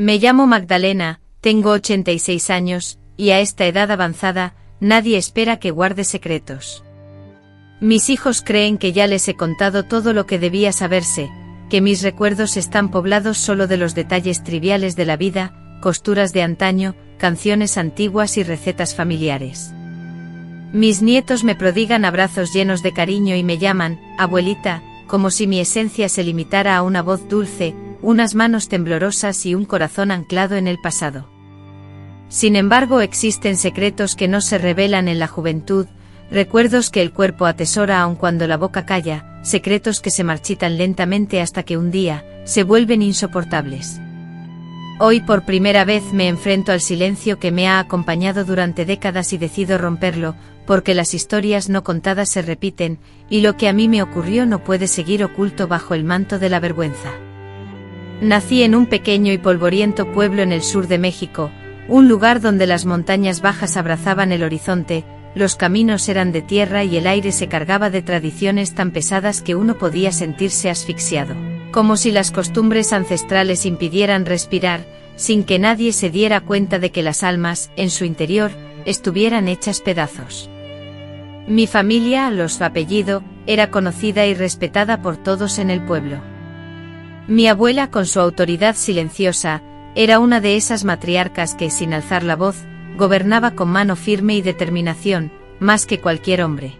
Me llamo Magdalena, tengo 86 años, y a esta edad avanzada, nadie espera que guarde secretos. Mis hijos creen que ya les he contado todo lo que debía saberse, que mis recuerdos están poblados solo de los detalles triviales de la vida, costuras de antaño, canciones antiguas y recetas familiares. Mis nietos me prodigan abrazos llenos de cariño y me llaman, abuelita, como si mi esencia se limitara a una voz dulce, unas manos temblorosas y un corazón anclado en el pasado. Sin embargo, existen secretos que no se revelan en la juventud, recuerdos que el cuerpo atesora aun cuando la boca calla, secretos que se marchitan lentamente hasta que un día, se vuelven insoportables. Hoy por primera vez me enfrento al silencio que me ha acompañado durante décadas y decido romperlo, porque las historias no contadas se repiten, y lo que a mí me ocurrió no puede seguir oculto bajo el manto de la vergüenza. Nací en un pequeño y polvoriento pueblo en el sur de México, un lugar donde las montañas bajas abrazaban el horizonte, los caminos eran de tierra y el aire se cargaba de tradiciones tan pesadas que uno podía sentirse asfixiado, como si las costumbres ancestrales impidieran respirar, sin que nadie se diera cuenta de que las almas, en su interior, estuvieran hechas pedazos. Mi familia, su apellido, era conocida y respetada por todos en el pueblo. Mi abuela, con su autoridad silenciosa, era una de esas matriarcas que, sin alzar la voz, gobernaba con mano firme y determinación, más que cualquier hombre.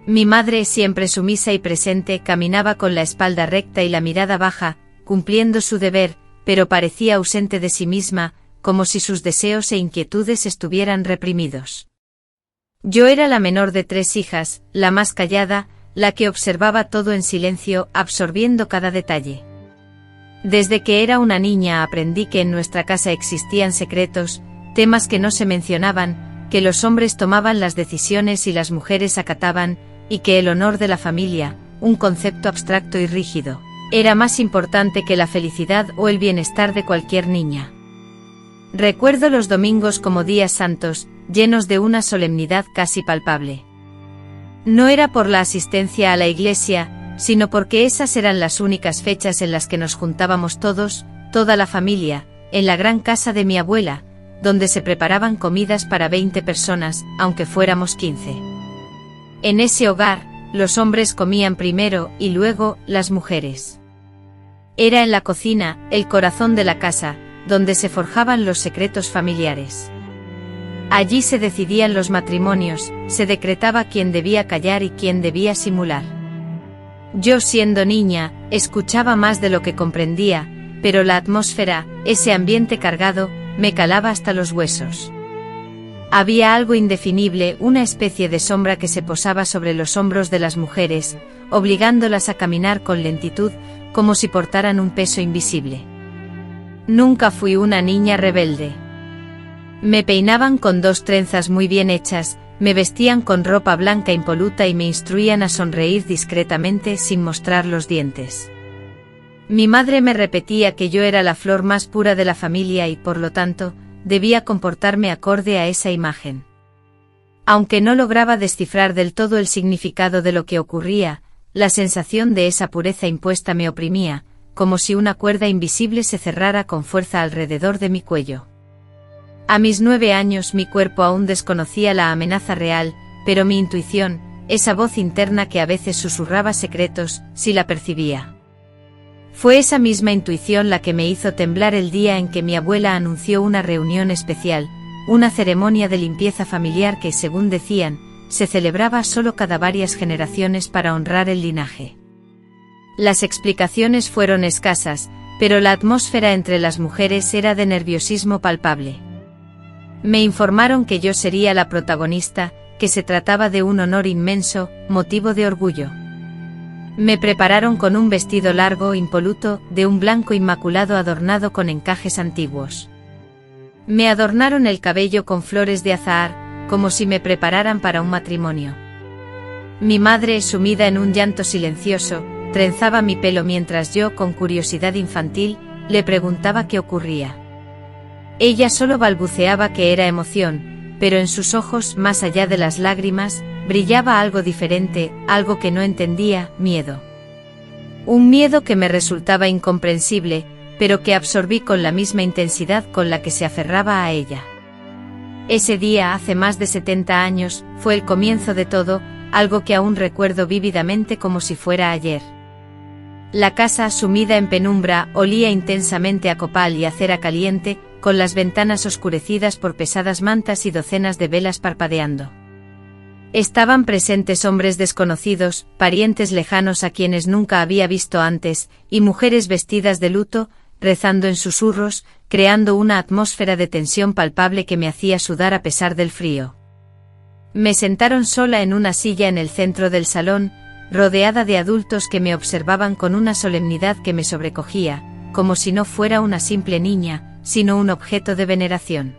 Mi madre, siempre sumisa y presente, caminaba con la espalda recta y la mirada baja, cumpliendo su deber, pero parecía ausente de sí misma, como si sus deseos e inquietudes estuvieran reprimidos. Yo era la menor de 3 hijas, la más callada, la que observaba todo en silencio, absorbiendo cada detalle. Desde que era una niña aprendí que en nuestra casa existían secretos, temas que no se mencionaban, que los hombres tomaban las decisiones y las mujeres acataban, y que el honor de la familia, un concepto abstracto y rígido, era más importante que la felicidad o el bienestar de cualquier niña. Recuerdo los domingos como días santos, llenos de una solemnidad casi palpable. No era por la asistencia a la iglesia, sino porque esas eran las únicas fechas en las que nos juntábamos todos, toda la familia, en la gran casa de mi abuela, donde se preparaban comidas para 20 personas, aunque fuéramos 15. En ese hogar, los hombres comían primero y luego las mujeres. Era en la cocina, el corazón de la casa, donde se forjaban los secretos familiares. Allí se decidían los matrimonios, se decretaba quién debía callar y quién debía simular. Yo, siendo niña, escuchaba más de lo que comprendía, pero la atmósfera, ese ambiente cargado, me calaba hasta los huesos. Había algo indefinible, una especie de sombra que se posaba sobre los hombros de las mujeres, obligándolas a caminar con lentitud, como si portaran un peso invisible. Nunca fui una niña rebelde. Me peinaban con 2 trenzas muy bien hechas, me vestían con ropa blanca impoluta y me instruían a sonreír discretamente sin mostrar los dientes. Mi madre me repetía que yo era la flor más pura de la familia y, por lo tanto, debía comportarme acorde a esa imagen. Aunque no lograba descifrar del todo el significado de lo que ocurría, la sensación de esa pureza impuesta me oprimía, como si una cuerda invisible se cerrara con fuerza alrededor de mi cuello. A mis 9 años mi cuerpo aún desconocía la amenaza real, pero mi intuición, esa voz interna que a veces susurraba secretos, sí la percibía. Fue esa misma intuición la que me hizo temblar el día en que mi abuela anunció una reunión especial, una ceremonia de limpieza familiar que, según decían, se celebraba solo cada varias generaciones para honrar el linaje. Las explicaciones fueron escasas, pero la atmósfera entre las mujeres era de nerviosismo palpable. Me informaron que yo sería la protagonista, que se trataba de un honor inmenso, motivo de orgullo. Me prepararon con un vestido largo, impoluto, de un blanco inmaculado adornado con encajes antiguos. Me adornaron el cabello con flores de azahar, como si me prepararan para un matrimonio. Mi madre, sumida en un llanto silencioso, trenzaba mi pelo mientras yo, con curiosidad infantil, le preguntaba qué ocurría. Ella solo balbuceaba que era emoción, pero en sus ojos, más allá de las lágrimas, brillaba algo diferente, algo que no entendía, miedo. Un miedo que me resultaba incomprensible, pero que absorbí con la misma intensidad con la que se aferraba a ella. Ese día, hace más de 70 años, fue el comienzo de todo, algo que aún recuerdo vívidamente como si fuera ayer. La casa, sumida en penumbra, olía intensamente a copal y a cera caliente, con las ventanas oscurecidas por pesadas mantas y docenas de velas parpadeando. Estaban presentes hombres desconocidos, parientes lejanos a quienes nunca había visto antes, y mujeres vestidas de luto, rezando en susurros, creando una atmósfera de tensión palpable que me hacía sudar a pesar del frío. Me sentaron sola en una silla en el centro del salón, rodeada de adultos que me observaban con una solemnidad que me sobrecogía, como si no fuera una simple niña, sino un objeto de veneración.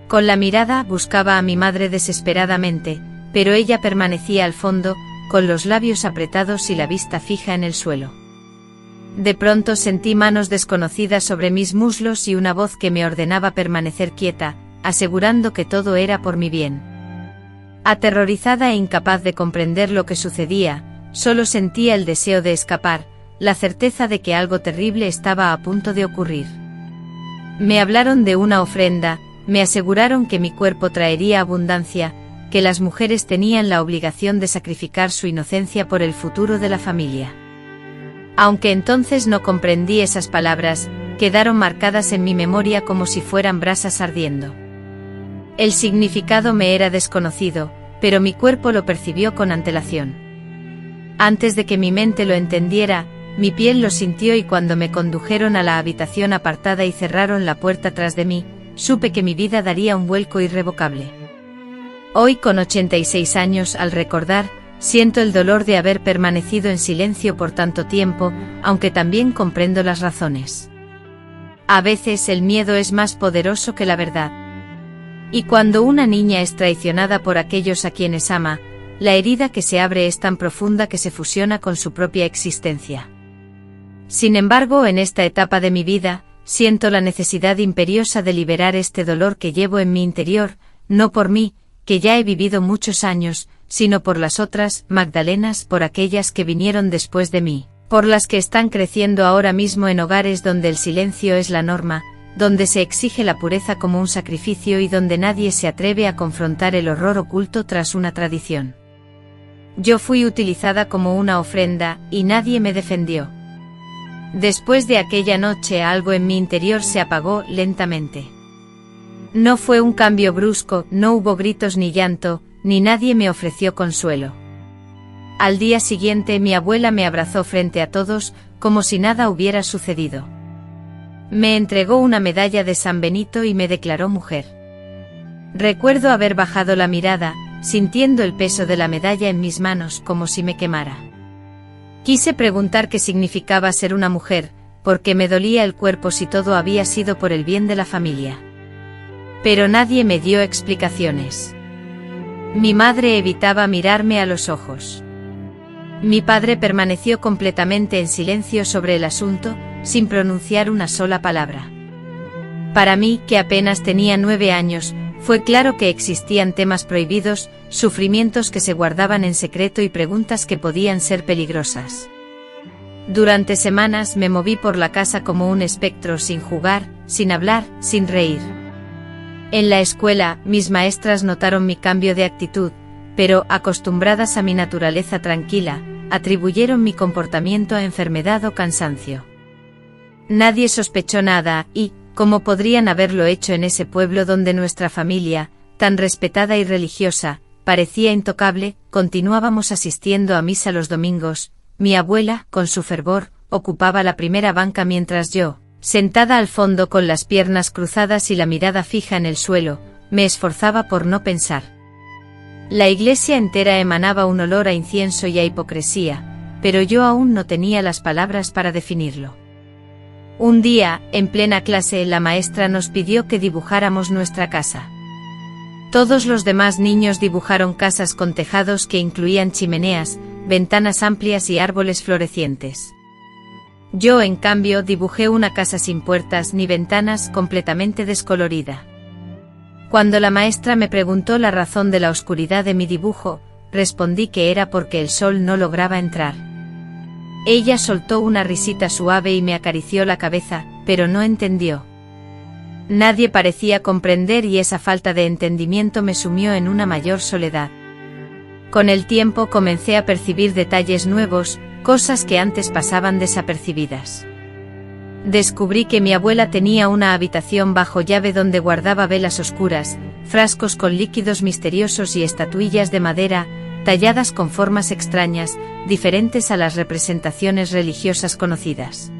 Con la mirada buscaba a mi madre desesperadamente, pero ella permanecía al fondo, con los labios apretados y la vista fija en el suelo. De pronto sentí manos desconocidas sobre mis muslos y una voz que me ordenaba permanecer quieta, asegurando que todo era por mi bien. Aterrorizada e incapaz de comprender lo que sucedía, solo sentía el deseo de escapar, la certeza de que algo terrible estaba a punto de ocurrir. Me hablaron de una ofrenda, me aseguraron que mi cuerpo traería abundancia, que las mujeres tenían la obligación de sacrificar su inocencia por el futuro de la familia. Aunque entonces no comprendí esas palabras, quedaron marcadas en mi memoria como si fueran brasas ardiendo. El significado me era desconocido, pero mi cuerpo lo percibió con antelación. Antes de que mi mente lo entendiera, mi piel lo sintió y cuando me condujeron a la habitación apartada y cerraron la puerta tras de mí, supe que mi vida daría un vuelco irrevocable. Hoy, con 86 años, al recordar, siento el dolor de haber permanecido en silencio por tanto tiempo, aunque también comprendo las razones. A veces el miedo es más poderoso que la verdad. Y cuando una niña es traicionada por aquellos a quienes ama, la herida que se abre es tan profunda que se fusiona con su propia existencia. Sin embargo, en esta etapa de mi vida, siento la necesidad imperiosa de liberar este dolor que llevo en mi interior, no por mí, que ya he vivido muchos años, sino por las otras Magdalenas, por aquellas que vinieron después de mí, por las que están creciendo ahora mismo en hogares donde el silencio es la norma, donde se exige la pureza como un sacrificio y donde nadie se atreve a confrontar el horror oculto tras una tradición. Yo fui utilizada como una ofrenda, y nadie me defendió. Después de aquella noche algo en mi interior se apagó lentamente. No fue un cambio brusco, no hubo gritos ni llanto, ni nadie me ofreció consuelo. Al día siguiente mi abuela me abrazó frente a todos, como si nada hubiera sucedido. Me entregó una medalla de San Benito y me declaró mujer. Recuerdo haber bajado la mirada, sintiendo el peso de la medalla en mis manos como si me quemara. Quise preguntar qué significaba ser una mujer, porque me dolía el cuerpo si todo había sido por el bien de la familia. Pero nadie me dio explicaciones. Mi madre evitaba mirarme a los ojos. Mi padre permaneció completamente en silencio sobre el asunto, sin pronunciar una sola palabra. Para mí, que apenas tenía 9 años, fue claro que existían temas prohibidos, sufrimientos que se guardaban en secreto y preguntas que podían ser peligrosas. Durante semanas me moví por la casa como un espectro, sin jugar, sin hablar, sin reír. En la escuela, mis maestras notaron mi cambio de actitud, pero, acostumbradas a mi naturaleza tranquila, atribuyeron mi comportamiento a enfermedad o cansancio. Nadie sospechó nada y, como podrían haberlo hecho en ese pueblo donde nuestra familia, tan respetada y religiosa, parecía intocable, continuábamos asistiendo a misa los domingos. Mi abuela, con su fervor, ocupaba la primera banca mientras yo, sentada al fondo con las piernas cruzadas y la mirada fija en el suelo, me esforzaba por no pensar. La iglesia entera emanaba un olor a incienso y a hipocresía, pero yo aún no tenía las palabras para definirlo. Un día, en plena clase, la maestra nos pidió que dibujáramos nuestra casa. Todos los demás niños dibujaron casas con tejados que incluían chimeneas, ventanas amplias y árboles florecientes. Yo, en cambio, dibujé una casa sin puertas ni ventanas, completamente descolorida. Cuando la maestra me preguntó la razón de la oscuridad de mi dibujo, respondí que era porque el sol no lograba entrar. Ella soltó una risita suave y me acarició la cabeza, pero no entendió. Nadie parecía comprender y esa falta de entendimiento me sumió en una mayor soledad. Con el tiempo comencé a percibir detalles nuevos, cosas que antes pasaban desapercibidas. Descubrí que mi abuela tenía una habitación bajo llave donde guardaba velas oscuras, frascos con líquidos misteriosos y estatuillas de madera, talladas con formas extrañas, diferentes a las representaciones religiosas conocidas.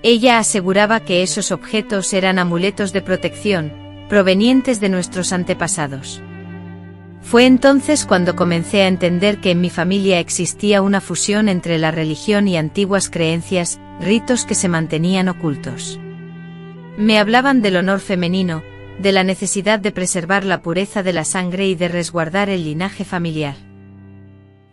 Ella aseguraba que esos objetos eran amuletos de protección, provenientes de nuestros antepasados. Fue entonces cuando comencé a entender que en mi familia existía una fusión entre la religión y antiguas creencias, ritos que se mantenían ocultos. Me hablaban del honor femenino, de la necesidad de preservar la pureza de la sangre y de resguardar el linaje familiar.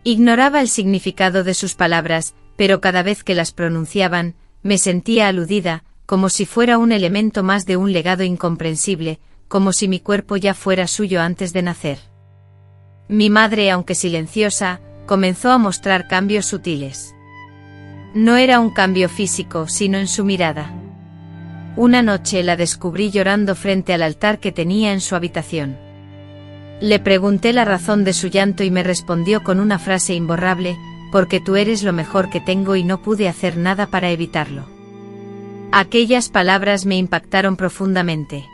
Ignoraba el significado de sus palabras, pero cada vez que las pronunciaban, me sentía aludida, como si fuera un elemento más de un legado incomprensible, como si mi cuerpo ya fuera suyo antes de nacer. Mi madre, aunque silenciosa, comenzó a mostrar cambios sutiles. No era un cambio físico, sino en su mirada. Una noche la descubrí llorando frente al altar que tenía en su habitación. Le pregunté la razón de su llanto y me respondió con una frase imborrable: porque tú eres lo mejor que tengo y no pude hacer nada para evitarlo. Aquellas palabras me impactaron profundamente.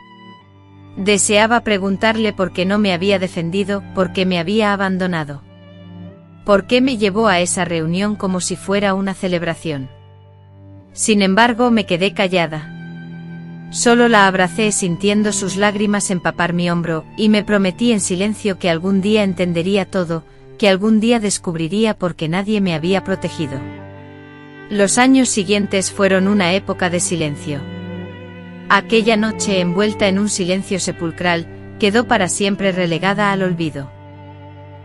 Deseaba preguntarle por qué no me había defendido, por qué me había abandonado. ¿Por qué me llevó a esa reunión como si fuera una celebración? Sin embargo, me quedé callada. Solo la abracé sintiendo sus lágrimas empapar mi hombro, y me prometí en silencio que algún día entendería todo, que algún día descubriría por qué nadie me había protegido. Los años siguientes fueron una época de silencio. Aquella noche, envuelta en un silencio sepulcral, quedó para siempre relegada al olvido.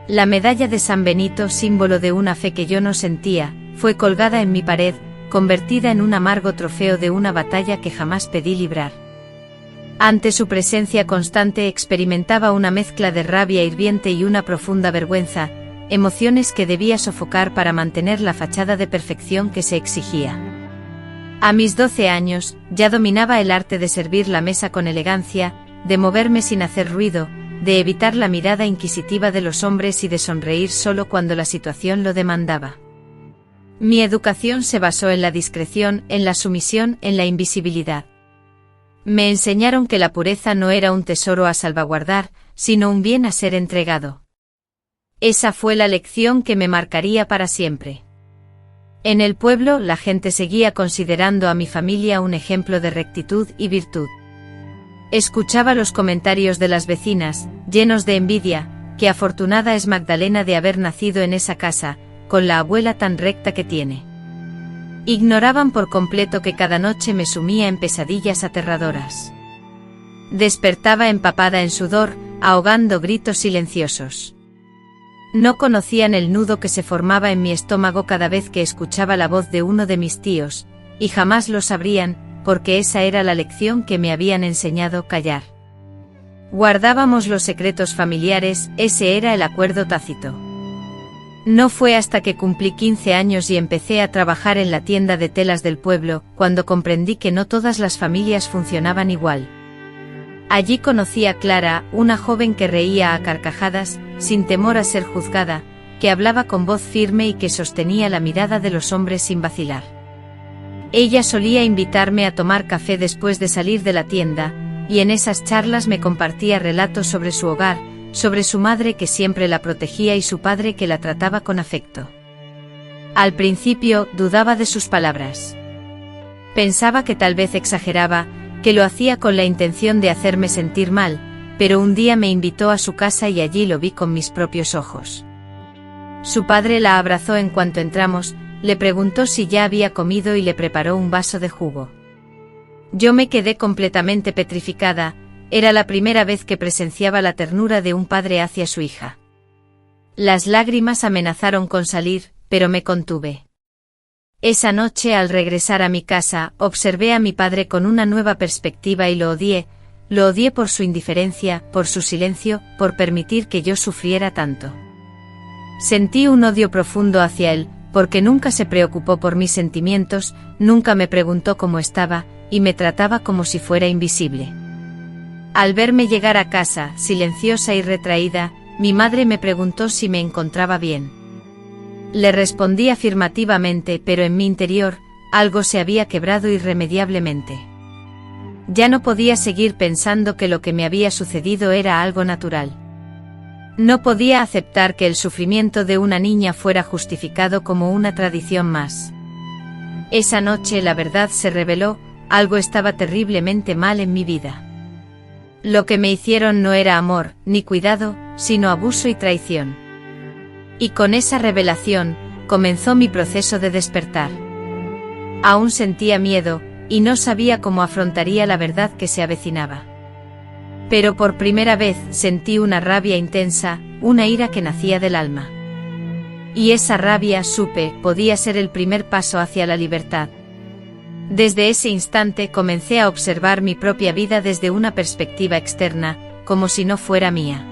La medalla de San Benito, símbolo de una fe que yo no sentía, fue colgada en mi pared, convertida en un amargo trofeo de una batalla que jamás pedí librar. Ante su presencia constante experimentaba una mezcla de rabia hirviente y una profunda vergüenza, emociones que debía sofocar para mantener la fachada de perfección que se exigía. A mis 12 años, ya dominaba el arte de servir la mesa con elegancia, de moverme sin hacer ruido, de evitar la mirada inquisitiva de los hombres y de sonreír solo cuando la situación lo demandaba. Mi educación se basó en la discreción, en la sumisión, en la invisibilidad. Me enseñaron que la pureza no era un tesoro a salvaguardar, sino un bien a ser entregado. Esa fue la lección que me marcaría para siempre. En el pueblo, la gente seguía considerando a mi familia un ejemplo de rectitud y virtud. Escuchaba los comentarios de las vecinas, llenos de envidia: qué afortunada es Magdalena de haber nacido en esa casa, con la abuela tan recta que tiene. Ignoraban por completo que cada noche me sumía en pesadillas aterradoras. Despertaba empapada en sudor, ahogando gritos silenciosos. No conocían el nudo que se formaba en mi estómago cada vez que escuchaba la voz de uno de mis tíos, y jamás lo sabrían, porque esa era la lección que me habían enseñado: callar. Guardábamos los secretos familiares, ese era el acuerdo tácito. No fue hasta que cumplí 15 años y empecé a trabajar en la tienda de telas del pueblo, cuando comprendí que no todas las familias funcionaban igual. Allí conocí a Clara, una joven que reía a carcajadas, sin temor a ser juzgada, que hablaba con voz firme y que sostenía la mirada de los hombres sin vacilar. Ella solía invitarme a tomar café después de salir de la tienda, y en esas charlas me compartía relatos sobre su hogar, sobre su madre que siempre la protegía y su padre que la trataba con afecto. Al principio, dudaba de sus palabras. Pensaba que tal vez exageraba, que lo hacía con la intención de hacerme sentir mal, pero un día me invitó a su casa y allí lo vi con mis propios ojos. Su padre la abrazó en cuanto entramos, le preguntó si ya había comido y le preparó un vaso de jugo. Yo me quedé completamente petrificada, era la primera vez que presenciaba la ternura de un padre hacia su hija. Las lágrimas amenazaron con salir, pero me contuve. Esa noche, al regresar a mi casa, observé a mi padre con una nueva perspectiva y lo odié por su indiferencia, por su silencio, por permitir que yo sufriera tanto. Sentí un odio profundo hacia él, porque nunca se preocupó por mis sentimientos, nunca me preguntó cómo estaba, y me trataba como si fuera invisible. Al verme llegar a casa, silenciosa y retraída, mi madre me preguntó si me encontraba bien. Le respondí afirmativamente, pero en mi interior, algo se había quebrado irremediablemente. Ya no podía seguir pensando que lo que me había sucedido era algo natural. No podía aceptar que el sufrimiento de una niña fuera justificado como una tradición más. Esa noche la verdad se reveló, algo estaba terriblemente mal en mi vida. Lo que me hicieron no era amor, ni cuidado, sino abuso y traición. Y con esa revelación, comenzó mi proceso de despertar. Aún sentía miedo, y no sabía cómo afrontaría la verdad que se avecinaba. Pero por primera vez sentí una rabia intensa, una ira que nacía del alma. Y esa rabia, supe, podía ser el primer paso hacia la libertad. Desde ese instante comencé a observar mi propia vida desde una perspectiva externa, como si no fuera mía.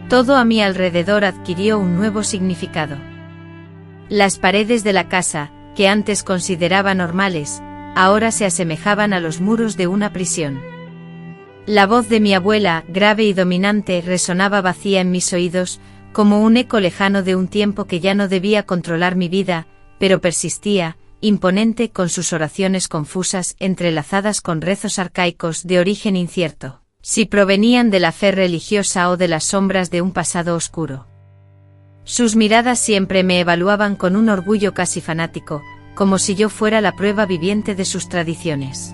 Todo a mi alrededor adquirió un nuevo significado. Las paredes de la casa, que antes consideraba normales, ahora se asemejaban a los muros de una prisión. La voz de mi abuela, grave y dominante, resonaba vacía en mis oídos, como un eco lejano de un tiempo que ya no debía controlar mi vida, pero persistía, imponente con sus oraciones confusas entrelazadas con rezos arcaicos de origen incierto, si provenían de la fe religiosa o de las sombras de un pasado oscuro. Sus miradas siempre me evaluaban con un orgullo casi fanático, como si yo fuera la prueba viviente de sus tradiciones.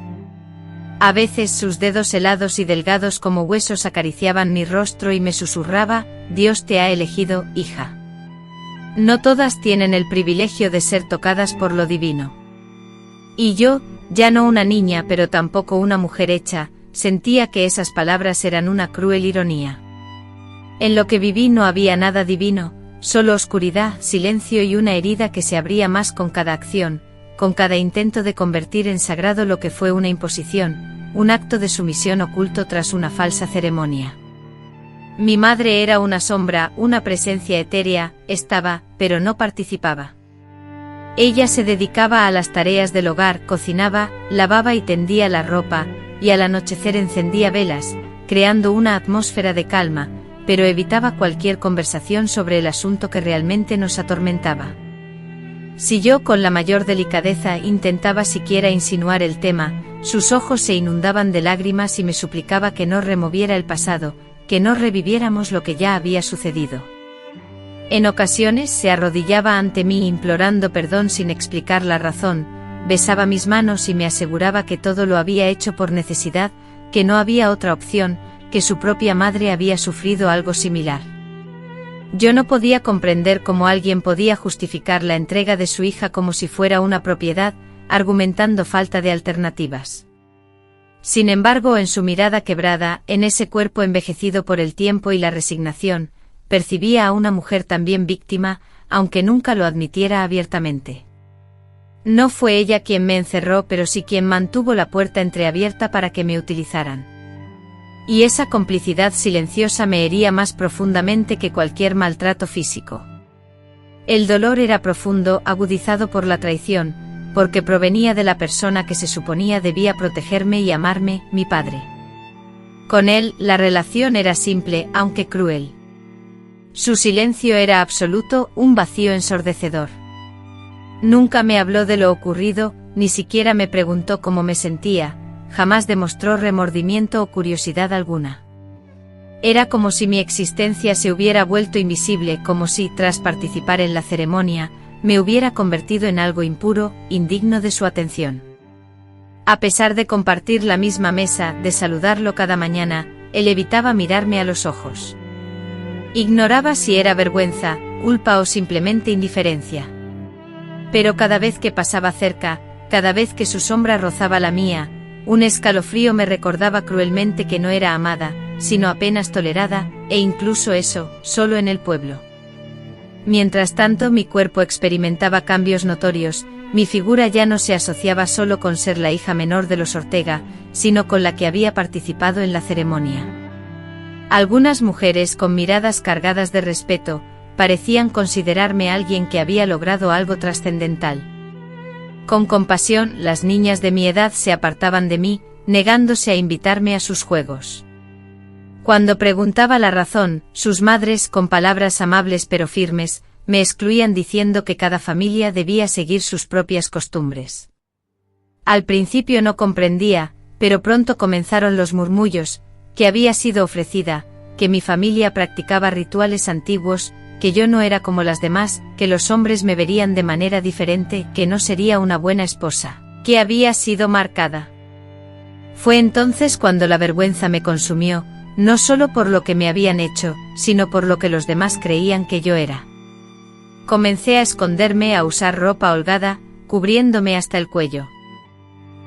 A veces sus dedos helados y delgados como huesos acariciaban mi rostro y me susurraba: Dios te ha elegido, hija. No todas tienen el privilegio de ser tocadas por lo divino. Y yo, ya no una niña pero tampoco una mujer hecha, sentía que esas palabras eran una cruel ironía. En lo que viví no había nada divino, solo oscuridad, silencio y una herida que se abría más con cada acción, con cada intento de convertir en sagrado lo que fue una imposición, un acto de sumisión oculto tras una falsa ceremonia. Mi madre era una sombra, una presencia etérea, estaba, pero no participaba. Ella se dedicaba a las tareas del hogar, cocinaba, lavaba y tendía la ropa, y al anochecer encendía velas, creando una atmósfera de calma, pero evitaba cualquier conversación sobre el asunto que realmente nos atormentaba. Si yo con la mayor delicadeza intentaba siquiera insinuar el tema, sus ojos se inundaban de lágrimas y me suplicaba que no removiera el pasado, que no reviviéramos lo que ya había sucedido. En ocasiones se arrodillaba ante mí implorando perdón sin explicar la razón, besaba mis manos y me aseguraba que todo lo había hecho por necesidad, que no había otra opción, que su propia madre había sufrido algo similar. Yo no podía comprender cómo alguien podía justificar la entrega de su hija como si fuera una propiedad, argumentando falta de alternativas. Sin embargo, en su mirada quebrada, en ese cuerpo envejecido por el tiempo y la resignación, percibía a una mujer también víctima, aunque nunca lo admitiera abiertamente. No fue ella quien me encerró, pero sí quien mantuvo la puerta entreabierta para que me utilizaran. Y esa complicidad silenciosa me hería más profundamente que cualquier maltrato físico. El dolor era profundo, agudizado por la traición, porque provenía de la persona que se suponía debía protegerme y amarme, mi padre. Con él, la relación era simple, aunque cruel. Su silencio era absoluto, un vacío ensordecedor. Nunca me habló de lo ocurrido, ni siquiera me preguntó cómo me sentía, jamás demostró remordimiento o curiosidad alguna. Era como si mi existencia se hubiera vuelto invisible, como si, tras participar en la ceremonia, me hubiera convertido en algo impuro, indigno de su atención. A pesar de compartir la misma mesa, de saludarlo cada mañana, él evitaba mirarme a los ojos. Ignoraba si era vergüenza, culpa o simplemente indiferencia. Pero cada vez que pasaba cerca, cada vez que su sombra rozaba la mía, un escalofrío me recordaba cruelmente que no era amada, sino apenas tolerada, e incluso eso, solo en el pueblo. Mientras tanto mi cuerpo experimentaba cambios notorios, mi figura ya no se asociaba solo con ser la hija menor de los Ortega, sino con la que había participado en la ceremonia. Algunas mujeres con miradas cargadas de respeto, parecían considerarme alguien que había logrado algo trascendental. Con compasión, las niñas de mi edad se apartaban de mí, negándose a invitarme a sus juegos. Cuando preguntaba la razón, sus madres, con palabras amables pero firmes, me excluían diciendo que cada familia debía seguir sus propias costumbres. Al principio no comprendía, pero pronto comenzaron los murmullos, que había sido ofrecida, que mi familia practicaba rituales antiguos, que yo no era como las demás, que los hombres me verían de manera diferente, que no sería una buena esposa, que había sido marcada. Fue entonces cuando la vergüenza me consumió, no solo por lo que me habían hecho, sino por lo que los demás creían que yo era. Comencé a esconderme, a usar ropa holgada, cubriéndome hasta el cuello.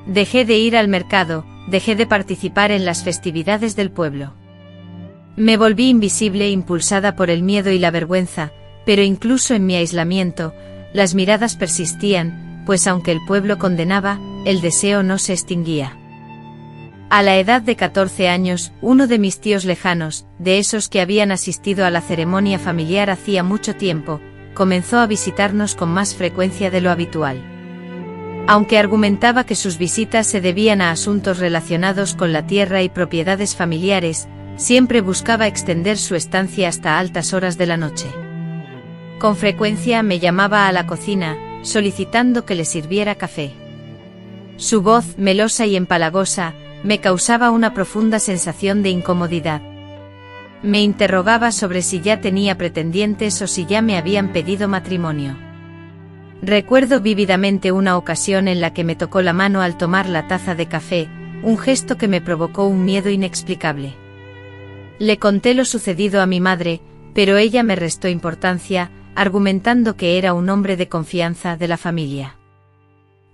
Dejé de ir al mercado, dejé de participar en las festividades del pueblo. Me volví invisible, impulsada por el miedo y la vergüenza, pero incluso en mi aislamiento, las miradas persistían, pues aunque el pueblo condenaba, el deseo no se extinguía. A la edad de 14 años, uno de mis tíos lejanos, de esos que habían asistido a la ceremonia familiar hacía mucho tiempo, comenzó a visitarnos con más frecuencia de lo habitual. Aunque argumentaba que sus visitas se debían a asuntos relacionados con la tierra y propiedades familiares, siempre buscaba extender su estancia hasta altas horas de la noche. Con frecuencia me llamaba a la cocina, solicitando que le sirviera café. Su voz, melosa y empalagosa, me causaba una profunda sensación de incomodidad. Me interrogaba sobre si ya tenía pretendientes o si ya me habían pedido matrimonio. Recuerdo vívidamente una ocasión en la que me tocó la mano al tomar la taza de café, un gesto que me provocó un miedo inexplicable. Le conté lo sucedido a mi madre, pero ella me restó importancia, argumentando que era un hombre de confianza de la familia.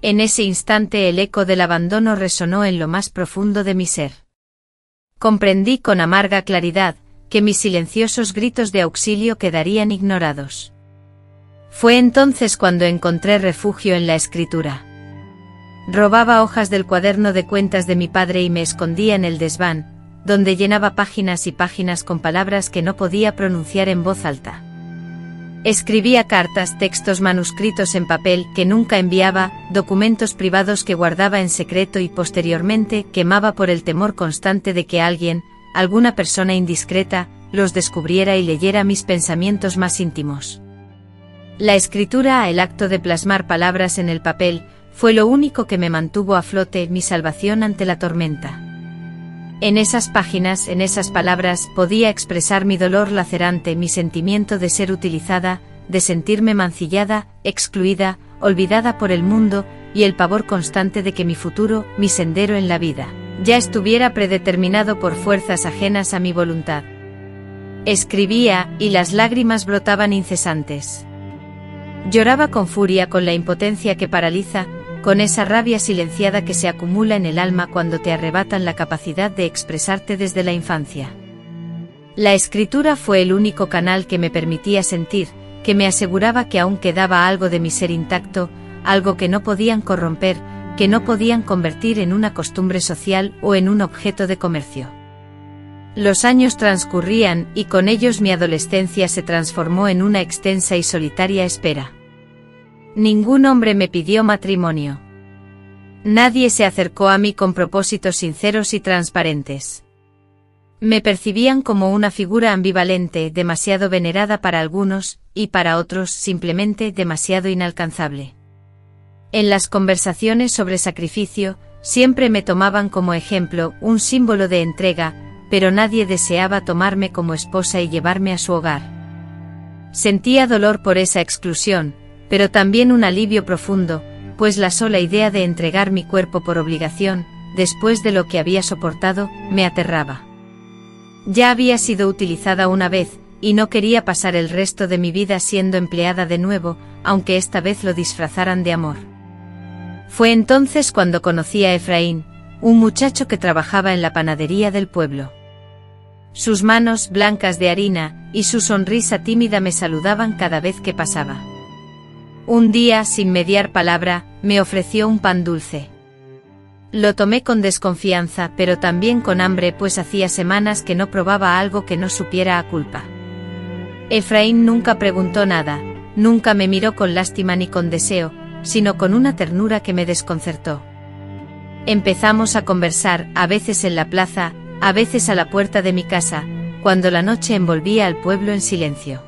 En ese instante el eco del abandono resonó en lo más profundo de mi ser. Comprendí con amarga claridad que mis silenciosos gritos de auxilio quedarían ignorados. Fue entonces cuando encontré refugio en la escritura. Robaba hojas del cuaderno de cuentas de mi padre y me escondía en el desván, donde llenaba páginas y páginas con palabras que no podía pronunciar en voz alta. Escribía cartas, textos manuscritos en papel que nunca enviaba, documentos privados que guardaba en secreto y posteriormente quemaba por el temor constante de que alguien, alguna persona indiscreta, los descubriera y leyera mis pensamientos más íntimos. La escritura, el acto de plasmar palabras en el papel, fue lo único que me mantuvo a flote, mi salvación ante la tormenta. En esas páginas, en esas palabras, podía expresar mi dolor lacerante, mi sentimiento de ser utilizada, de sentirme mancillada, excluida, olvidada por el mundo, y el pavor constante de que mi futuro, mi sendero en la vida, ya estuviera predeterminado por fuerzas ajenas a mi voluntad. Escribía, y las lágrimas brotaban incesantes. Lloraba con furia, con la impotencia que paraliza, con esa rabia silenciada que se acumula en el alma cuando te arrebatan la capacidad de expresarte desde la infancia. La escritura fue el único canal que me permitía sentir, que me aseguraba que aún quedaba algo de mi ser intacto, algo que no podían corromper, que no podían convertir en una costumbre social o en un objeto de comercio. Los años transcurrían y con ellos mi adolescencia se transformó en una extensa y solitaria espera. Ningún hombre me pidió matrimonio. Nadie se acercó a mí con propósitos sinceros y transparentes. Me percibían como una figura ambivalente, demasiado venerada para algunos, y para otros simplemente demasiado inalcanzable. En las conversaciones sobre sacrificio, siempre me tomaban como ejemplo, un símbolo de entrega, pero nadie deseaba tomarme como esposa y llevarme a su hogar. Sentía dolor por esa exclusión, pero también un alivio profundo, pues la sola idea de entregar mi cuerpo por obligación, después de lo que había soportado, me aterraba. Ya había sido utilizada una vez, y no quería pasar el resto de mi vida siendo empleada de nuevo, aunque esta vez lo disfrazaran de amor. Fue entonces cuando conocí a Efraín, un muchacho que trabajaba en la panadería del pueblo. Sus manos blancas de harina, y su sonrisa tímida me saludaban cada vez que pasaba. Un día, sin mediar palabra, me ofreció un pan dulce. Lo tomé con desconfianza, pero también con hambre, pues hacía semanas que no probaba algo que no supiera a culpa. Efraín nunca preguntó nada, nunca me miró con lástima ni con deseo, sino con una ternura que me desconcertó. Empezamos a conversar, a veces en la plaza, a veces a la puerta de mi casa, cuando la noche envolvía al pueblo en silencio.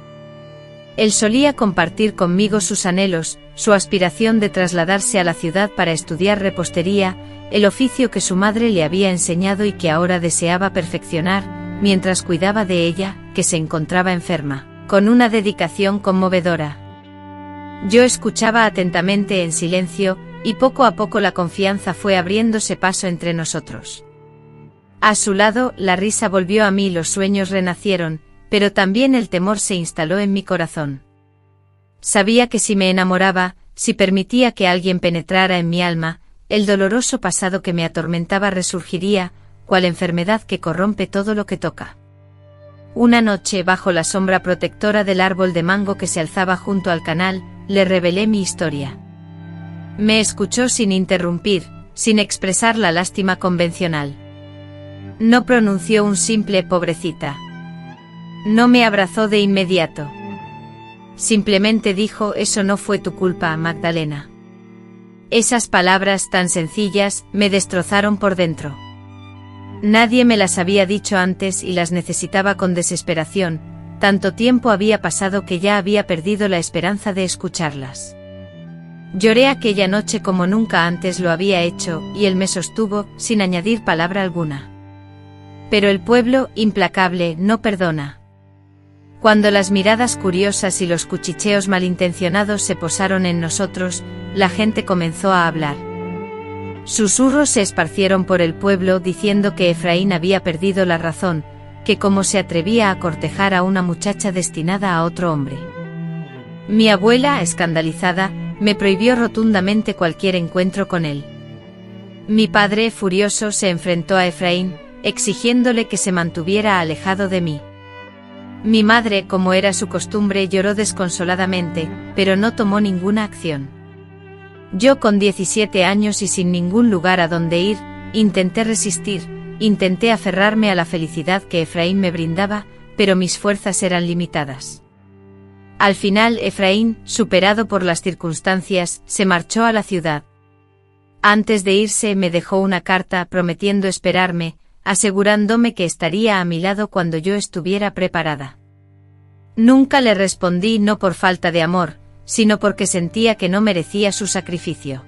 Él solía compartir conmigo sus anhelos, su aspiración de trasladarse a la ciudad para estudiar repostería, el oficio que su madre le había enseñado y que ahora deseaba perfeccionar, mientras cuidaba de ella, que se encontraba enferma, con una dedicación conmovedora. Yo escuchaba atentamente en silencio, y poco a poco la confianza fue abriéndose paso entre nosotros. A su lado, la risa volvió a mí, los sueños renacieron, pero también el temor se instaló en mi corazón. Sabía que si me enamoraba, si permitía que alguien penetrara en mi alma, el doloroso pasado que me atormentaba resurgiría, cual enfermedad que corrompe todo lo que toca. Una noche, bajo la sombra protectora del árbol de mango que se alzaba junto al canal, le revelé mi historia. Me escuchó sin interrumpir, sin expresar la lástima convencional. No pronunció un simple pobrecita. No me abrazó de inmediato. Simplemente dijo: eso no fue tu culpa, Magdalena. Esas palabras tan sencillas me destrozaron por dentro. Nadie me las había dicho antes y las necesitaba con desesperación, tanto tiempo había pasado que ya había perdido la esperanza de escucharlas. Lloré aquella noche como nunca antes lo había hecho, y él me sostuvo, sin añadir palabra alguna. Pero el pueblo, implacable, no perdona. Cuando las miradas curiosas y los cuchicheos malintencionados se posaron en nosotros, la gente comenzó a hablar. Susurros se esparcieron por el pueblo diciendo que Efraín había perdido la razón, que cómo se atrevía a cortejar a una muchacha destinada a otro hombre. Mi abuela, escandalizada, me prohibió rotundamente cualquier encuentro con él. Mi padre, furioso, se enfrentó a Efraín, exigiéndole que se mantuviera alejado de mí. Mi madre, como era su costumbre, lloró desconsoladamente, pero no tomó ninguna acción. Yo, con 17 años y sin ningún lugar a donde ir, intenté resistir, intenté aferrarme a la felicidad que Efraín me brindaba, pero mis fuerzas eran limitadas. Al final, Efraín, superado por las circunstancias, se marchó a la ciudad. Antes de irse me dejó una carta prometiendo esperarme, asegurándome que estaría a mi lado cuando yo estuviera preparada. Nunca le respondí, no por falta de amor, sino porque sentía que no merecía su sacrificio.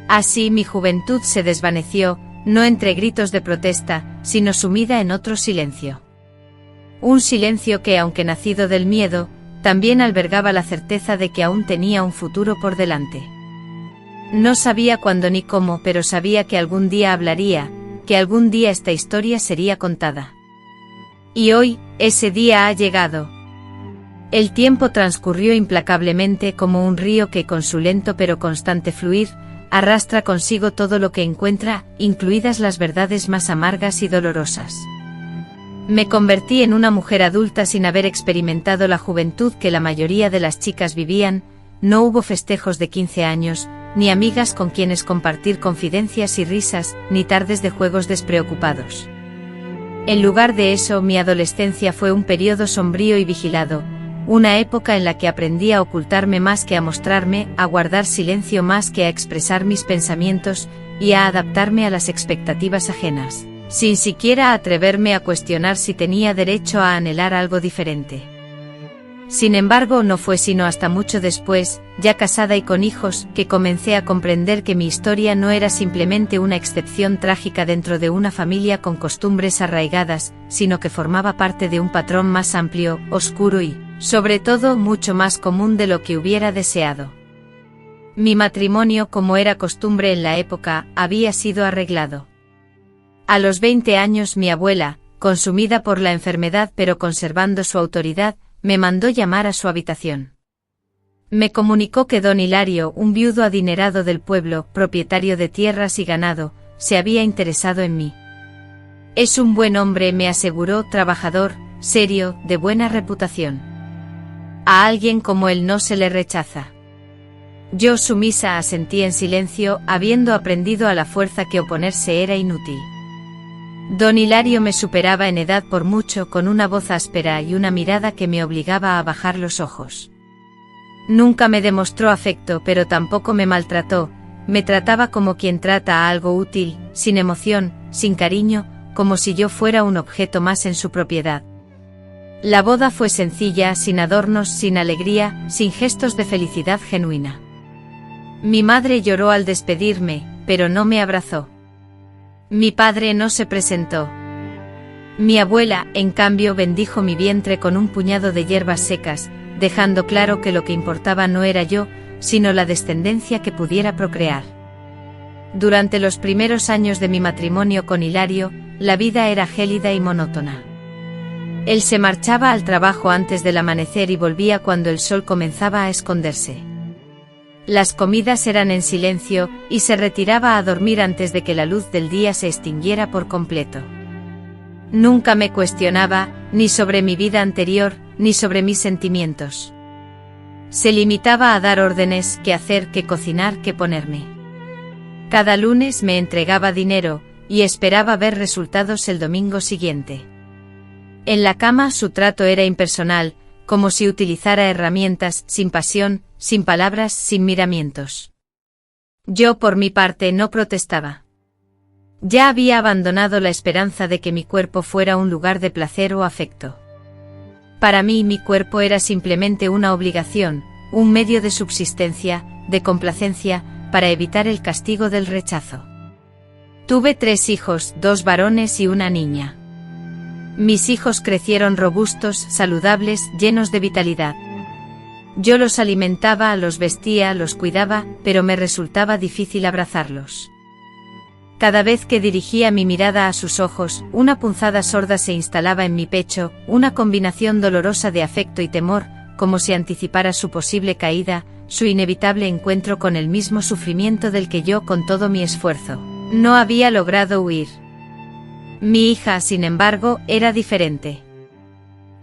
Así mi juventud se desvaneció, no entre gritos de protesta, sino sumida en otro silencio. Un silencio que, aunque nacido del miedo, también albergaba la certeza de que aún tenía un futuro por delante. No sabía cuándo ni cómo, pero sabía que algún día hablaría, que algún día esta historia sería contada. Y hoy, ese día ha llegado. El tiempo transcurrió implacablemente como un río que, con su lento pero constante fluir, arrastra consigo todo lo que encuentra, incluidas las verdades más amargas y dolorosas. Me convertí en una mujer adulta sin haber experimentado la juventud que la mayoría de las chicas vivían, no hubo festejos de 15 años, ni amigas con quienes compartir confidencias y risas, ni tardes de juegos despreocupados. En lugar de eso, mi adolescencia fue un periodo sombrío y vigilado, una época en la que aprendí a ocultarme más que a mostrarme, a guardar silencio más que a expresar mis pensamientos, y a adaptarme a las expectativas ajenas, sin siquiera atreverme a cuestionar si tenía derecho a anhelar algo diferente. Sin embargo, no fue sino hasta mucho después, ya casada y con hijos, que comencé a comprender que mi historia no era simplemente una excepción trágica dentro de una familia con costumbres arraigadas, sino que formaba parte de un patrón más amplio, oscuro y, sobre todo, mucho más común de lo que hubiera deseado. Mi matrimonio, como era costumbre en la época, había sido arreglado. A los 20 años mi abuela, consumida por la enfermedad pero conservando su autoridad, me mandó llamar a su habitación. Me comunicó que don Hilario, un viudo adinerado del pueblo, propietario de tierras y ganado, se había interesado en mí. Es un buen hombre, me aseguró, trabajador, serio, de buena reputación. A alguien como él no se le rechaza. Yo, sumisa, asentí en silencio, habiendo aprendido a la fuerza que oponerse era inútil. Don Hilario me superaba en edad por mucho, con una voz áspera y una mirada que me obligaba a bajar los ojos. Nunca me demostró afecto, pero tampoco me maltrató, me trataba como quien trata a algo útil, sin emoción, sin cariño, como si yo fuera un objeto más en su propiedad. La boda fue sencilla, sin adornos, sin alegría, sin gestos de felicidad genuina. Mi madre lloró al despedirme, pero no me abrazó. Mi padre no se presentó. Mi abuela, en cambio, bendijo mi vientre con un puñado de hierbas secas, dejando claro que lo que importaba no era yo, sino la descendencia que pudiera procrear. Durante los primeros años de mi matrimonio con Hilario, la vida era gélida y monótona. Él se marchaba al trabajo antes del amanecer y volvía cuando el sol comenzaba a esconderse. Las comidas eran en silencio, y se retiraba a dormir antes de que la luz del día se extinguiera por completo. Nunca me cuestionaba, ni sobre mi vida anterior, ni sobre mis sentimientos. Se limitaba a dar órdenes, qué hacer, qué cocinar, qué ponerme. Cada lunes me entregaba dinero, y esperaba ver resultados el domingo siguiente. En la cama su trato era impersonal, como si utilizara herramientas, sin pasión, sin palabras, sin miramientos. Yo por mi parte no protestaba. Ya había abandonado la esperanza de que mi cuerpo fuera un lugar de placer o afecto. Para mí mi cuerpo era simplemente una obligación, un medio de subsistencia, de complacencia, para evitar el castigo del rechazo. Tuve 3 hijos, 2 varones y una niña. Mis hijos crecieron robustos, saludables, llenos de vitalidad. Yo los alimentaba, los vestía, los cuidaba, pero me resultaba difícil abrazarlos. Cada vez que dirigía mi mirada a sus ojos, una punzada sorda se instalaba en mi pecho, una combinación dolorosa de afecto y temor, como si anticipara su posible caída, su inevitable encuentro con el mismo sufrimiento del que yo, con todo mi esfuerzo, no había logrado huir. Mi hija, sin embargo, era diferente.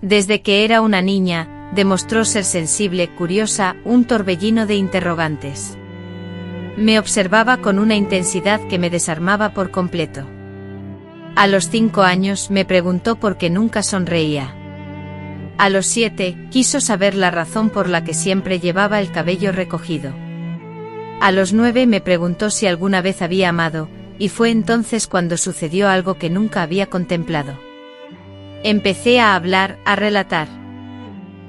Desde que era una niña, demostró ser sensible, curiosa, un torbellino de interrogantes. Me observaba con una intensidad que me desarmaba por completo. A los 5 años me preguntó por qué nunca sonreía. A los 7, quiso saber la razón por la que siempre llevaba el cabello recogido. A los 9 me preguntó si alguna vez había amado, y fue entonces cuando sucedió algo que nunca había contemplado. Empecé a hablar, a relatar.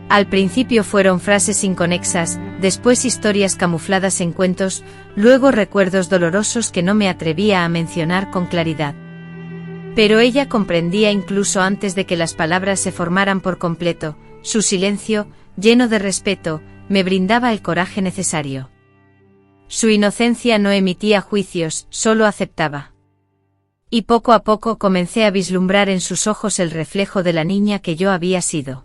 Al principio fueron frases inconexas, después historias camufladas en cuentos, luego recuerdos dolorosos que no me atrevía a mencionar con claridad. Pero ella comprendía incluso antes de que las palabras se formaran por completo. Su silencio, lleno de respeto, me brindaba el coraje necesario. Su inocencia no emitía juicios, solo aceptaba. Y poco a poco comencé a vislumbrar en sus ojos el reflejo de la niña que yo había sido.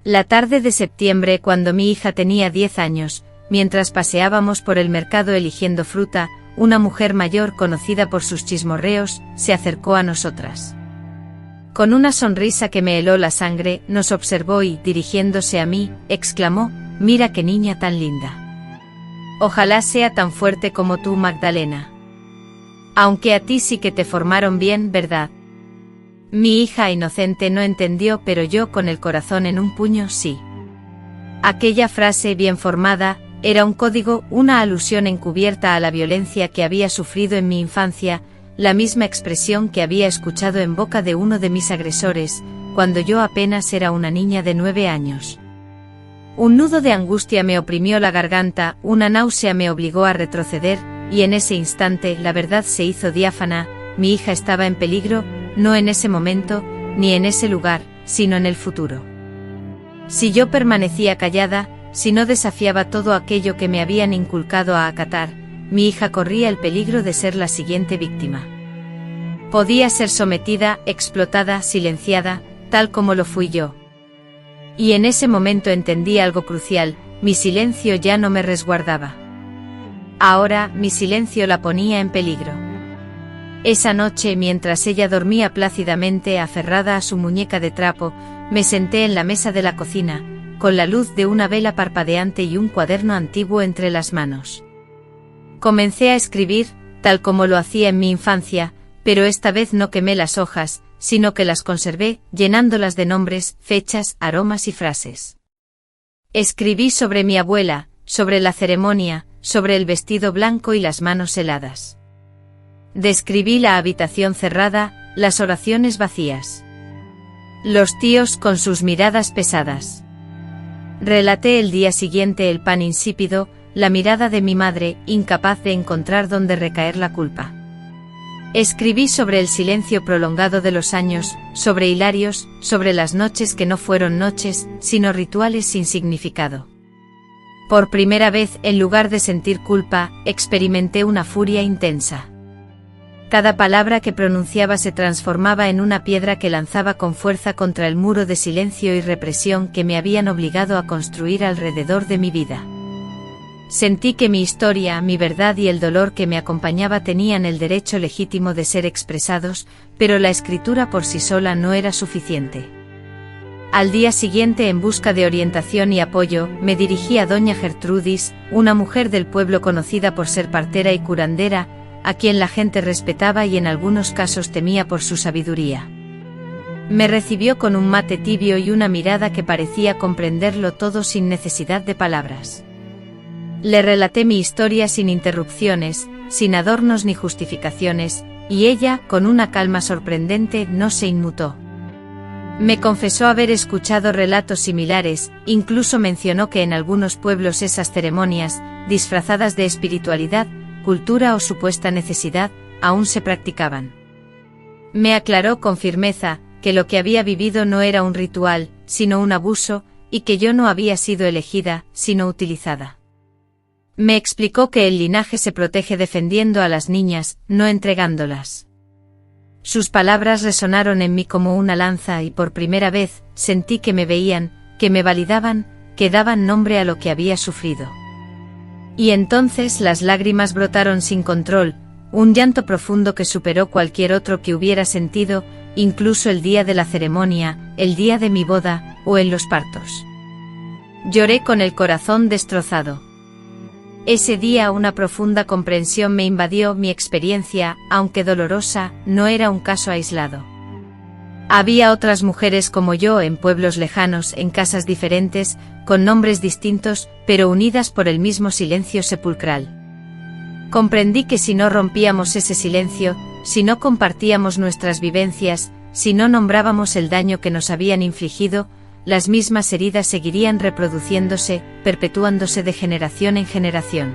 La tarde de septiembre, cuando mi hija tenía 10 años, mientras paseábamos por el mercado eligiendo fruta, una mujer mayor conocida por sus chismorreos, se acercó a nosotras. Con una sonrisa que me heló la sangre, nos observó y, dirigiéndose a mí, exclamó: «Mira qué niña tan linda. Ojalá sea tan fuerte como tú, Magdalena. Aunque a ti sí que te formaron bien, ¿verdad?». Mi hija inocente no entendió, pero yo, con el corazón en un puño, sí. Aquella frase bien formada era un código, una alusión encubierta a la violencia que había sufrido en mi infancia, la misma expresión que había escuchado en boca de uno de mis agresores, cuando yo apenas era una niña de 9 años. Un nudo de angustia me oprimió la garganta, una náusea me obligó a retroceder, y en ese instante la verdad se hizo diáfana: mi hija estaba en peligro, no en ese momento, ni en ese lugar, sino en el futuro. Si yo permanecía callada, si no desafiaba todo aquello que me habían inculcado a acatar, mi hija corría el peligro de ser la siguiente víctima. Podía ser sometida, explotada, silenciada, tal como lo fui yo. Y en ese momento entendí algo crucial: mi silencio ya no me resguardaba. Ahora, mi silencio la ponía en peligro. Esa noche, mientras ella dormía plácidamente aferrada a su muñeca de trapo, me senté en la mesa de la cocina, con la luz de una vela parpadeante y un cuaderno antiguo entre las manos. Comencé a escribir, tal como lo hacía en mi infancia, pero esta vez no quemé las hojas, sino que las conservé, llenándolas de nombres, fechas, aromas y frases. Escribí sobre mi abuela, sobre la ceremonia, sobre el vestido blanco y las manos heladas. Describí la habitación cerrada, las oraciones vacías. Los tíos con sus miradas pesadas. Relaté el día siguiente el pan insípido, la mirada de mi madre, incapaz de encontrar dónde recaer la culpa. Escribí sobre el silencio prolongado de los años, sobre hilarios, sobre las noches que no fueron noches, sino rituales sin significado. Por primera vez, en lugar de sentir culpa, experimenté una furia intensa. Cada palabra que pronunciaba se transformaba en una piedra que lanzaba con fuerza contra el muro de silencio y represión que me habían obligado a construir alrededor de mi vida. Sentí que mi historia, mi verdad y el dolor que me acompañaba tenían el derecho legítimo de ser expresados, pero la escritura por sí sola no era suficiente. Al día siguiente, en busca de orientación y apoyo, me dirigí a doña Gertrudis, una mujer del pueblo conocida por ser partera y curandera, a quien la gente respetaba y en algunos casos temía por su sabiduría. Me recibió con un mate tibio y una mirada que parecía comprenderlo todo sin necesidad de palabras. Le relaté mi historia sin interrupciones, sin adornos ni justificaciones, y ella, con una calma sorprendente, no se inmutó. Me confesó haber escuchado relatos similares, incluso mencionó que en algunos pueblos esas ceremonias, disfrazadas de espiritualidad, cultura o supuesta necesidad, aún se practicaban. Me aclaró con firmeza que lo que había vivido no era un ritual, sino un abuso, y que yo no había sido elegida, sino utilizada. Me explicó que el linaje se protege defendiendo a las niñas, no entregándolas. Sus palabras resonaron en mí como una lanza y por primera vez sentí que me veían, que me validaban, que daban nombre a lo que había sufrido. Y entonces las lágrimas brotaron sin control, un llanto profundo que superó cualquier otro que hubiera sentido, incluso el día de la ceremonia, el día de mi boda, o en los partos. Lloré con el corazón destrozado. Ese día una profunda comprensión me invadió. Mi experiencia, aunque dolorosa, no era un caso aislado. Había otras mujeres como yo en pueblos lejanos, en casas diferentes, con nombres distintos, pero unidas por el mismo silencio sepulcral. Comprendí que si no rompíamos ese silencio, si no compartíamos nuestras vivencias, si no nombrábamos el daño que nos habían infligido, las mismas heridas seguirían reproduciéndose, perpetuándose de generación en generación.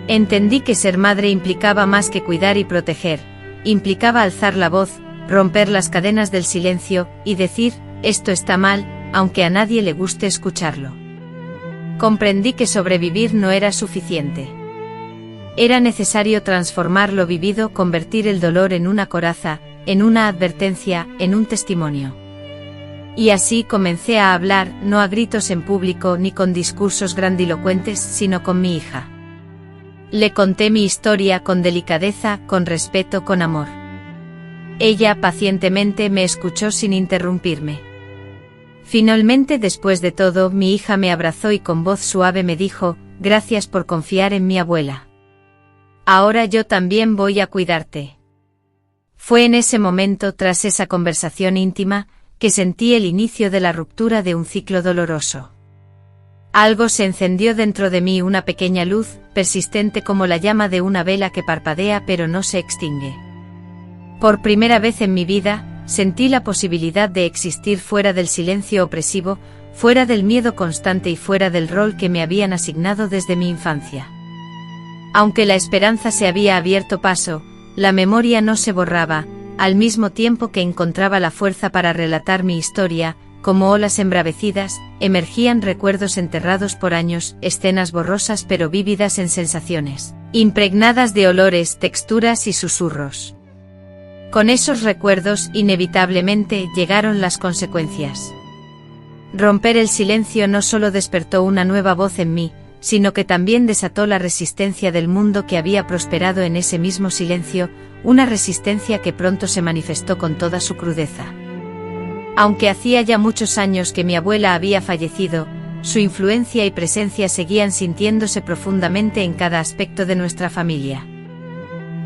Entendí que ser madre implicaba más que cuidar y proteger, implicaba alzar la voz, romper las cadenas del silencio, y decir, esto está mal, aunque a nadie le guste escucharlo. Comprendí que sobrevivir no era suficiente. Era necesario transformar lo vivido, convertir el dolor en una coraza, en una advertencia, en un testimonio. Y así comencé a hablar, no a gritos en público ni con discursos grandilocuentes, sino con mi hija. Le conté mi historia con delicadeza, con respeto, con amor. Ella pacientemente me escuchó sin interrumpirme. Finalmente, después de todo, mi hija me abrazó y con voz suave me dijo, gracias por confiar en mi abuela. Ahora yo también voy a cuidarte. Fue en ese momento, tras esa conversación íntima, que sentí el inicio de la ruptura de un ciclo doloroso. Algo se encendió dentro de mí, una pequeña luz, persistente como la llama de una vela que parpadea pero no se extingue. Por primera vez en mi vida, sentí la posibilidad de existir fuera del silencio opresivo, fuera del miedo constante y fuera del rol que me habían asignado desde mi infancia. Aunque la esperanza se había abierto paso, la memoria no se borraba, al mismo tiempo que encontraba la fuerza para relatar mi historia, como olas embravecidas, emergían recuerdos enterrados por años, escenas borrosas pero vívidas en sensaciones, impregnadas de olores, texturas y susurros. Con esos recuerdos, inevitablemente, llegaron las consecuencias. Romper el silencio no solo despertó una nueva voz en mí, sino que también desató la resistencia del mundo que había prosperado en ese mismo silencio, una resistencia que pronto se manifestó con toda su crudeza. Aunque hacía ya muchos años que mi abuela había fallecido, su influencia y presencia seguían sintiéndose profundamente en cada aspecto de nuestra familia.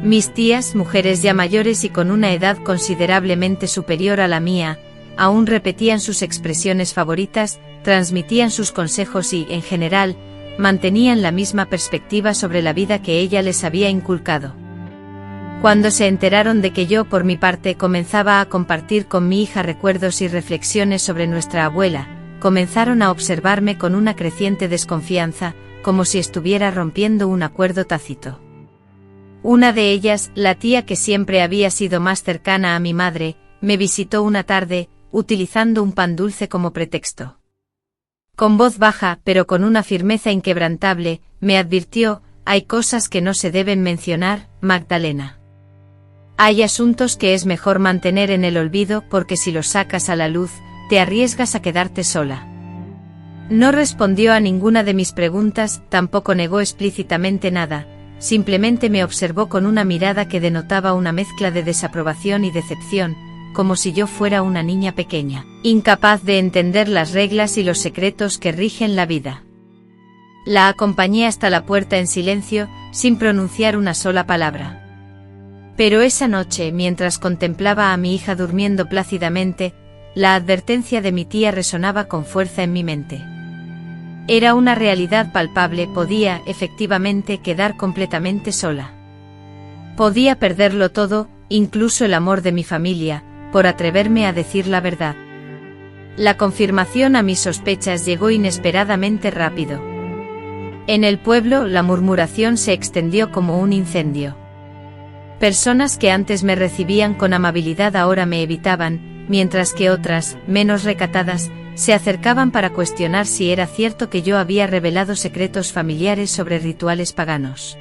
Mis tías, mujeres ya mayores y con una edad considerablemente superior a la mía, aún repetían sus expresiones favoritas, transmitían sus consejos y, en general, mantenían la misma perspectiva sobre la vida que ella les había inculcado. Cuando se enteraron de que yo, por mi parte, comenzaba a compartir con mi hija recuerdos y reflexiones sobre nuestra abuela, comenzaron a observarme con una creciente desconfianza, como si estuviera rompiendo un acuerdo tácito. Una de ellas, la tía que siempre había sido más cercana a mi madre, me visitó una tarde, utilizando un pan dulce como pretexto. Con voz baja, pero con una firmeza inquebrantable, me advirtió: hay cosas que no se deben mencionar, Magdalena. Hay asuntos que es mejor mantener en el olvido porque si los sacas a la luz, te arriesgas a quedarte sola. No respondió a ninguna de mis preguntas, tampoco negó explícitamente nada, simplemente me observó con una mirada que denotaba una mezcla de desaprobación y decepción, como si yo fuera una niña pequeña, incapaz de entender las reglas y los secretos que rigen la vida. La acompañé hasta la puerta en silencio, sin pronunciar una sola palabra. Pero esa noche, mientras contemplaba a mi hija durmiendo plácidamente, la advertencia de mi tía resonaba con fuerza en mi mente. Era una realidad palpable, podía, efectivamente, quedar completamente sola. Podía perderlo todo, incluso el amor de mi familia, por atreverme a decir la verdad. La confirmación a mis sospechas llegó inesperadamente rápido. En el pueblo, la murmuración se extendió como un incendio. Personas que antes me recibían con amabilidad ahora me evitaban, mientras que otras, menos recatadas, se acercaban para cuestionar si era cierto que yo había revelado secretos familiares sobre rituales paganos.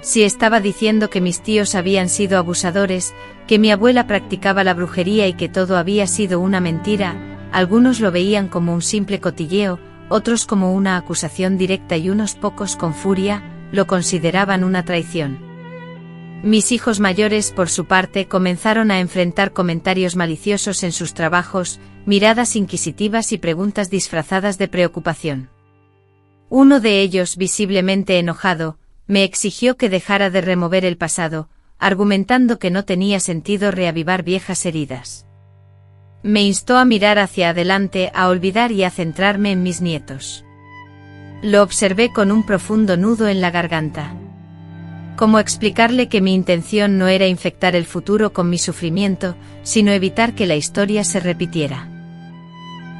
Si estaba diciendo que mis tíos habían sido abusadores, que mi abuela practicaba la brujería y que todo había sido una mentira, algunos lo veían como un simple cotilleo, otros como una acusación directa y unos pocos con furia, lo consideraban una traición. Mis hijos mayores, por su parte, comenzaron a enfrentar comentarios maliciosos en sus trabajos, miradas inquisitivas y preguntas disfrazadas de preocupación. Uno de ellos, visiblemente enojado, me exigió que dejara de remover el pasado, argumentando que no tenía sentido reavivar viejas heridas. Me instó a mirar hacia adelante, a olvidar y a centrarme en mis nietos. Lo observé con un profundo nudo en la garganta. ¿Cómo explicarle que mi intención no era infectar el futuro con mi sufrimiento, sino evitar que la historia se repitiera?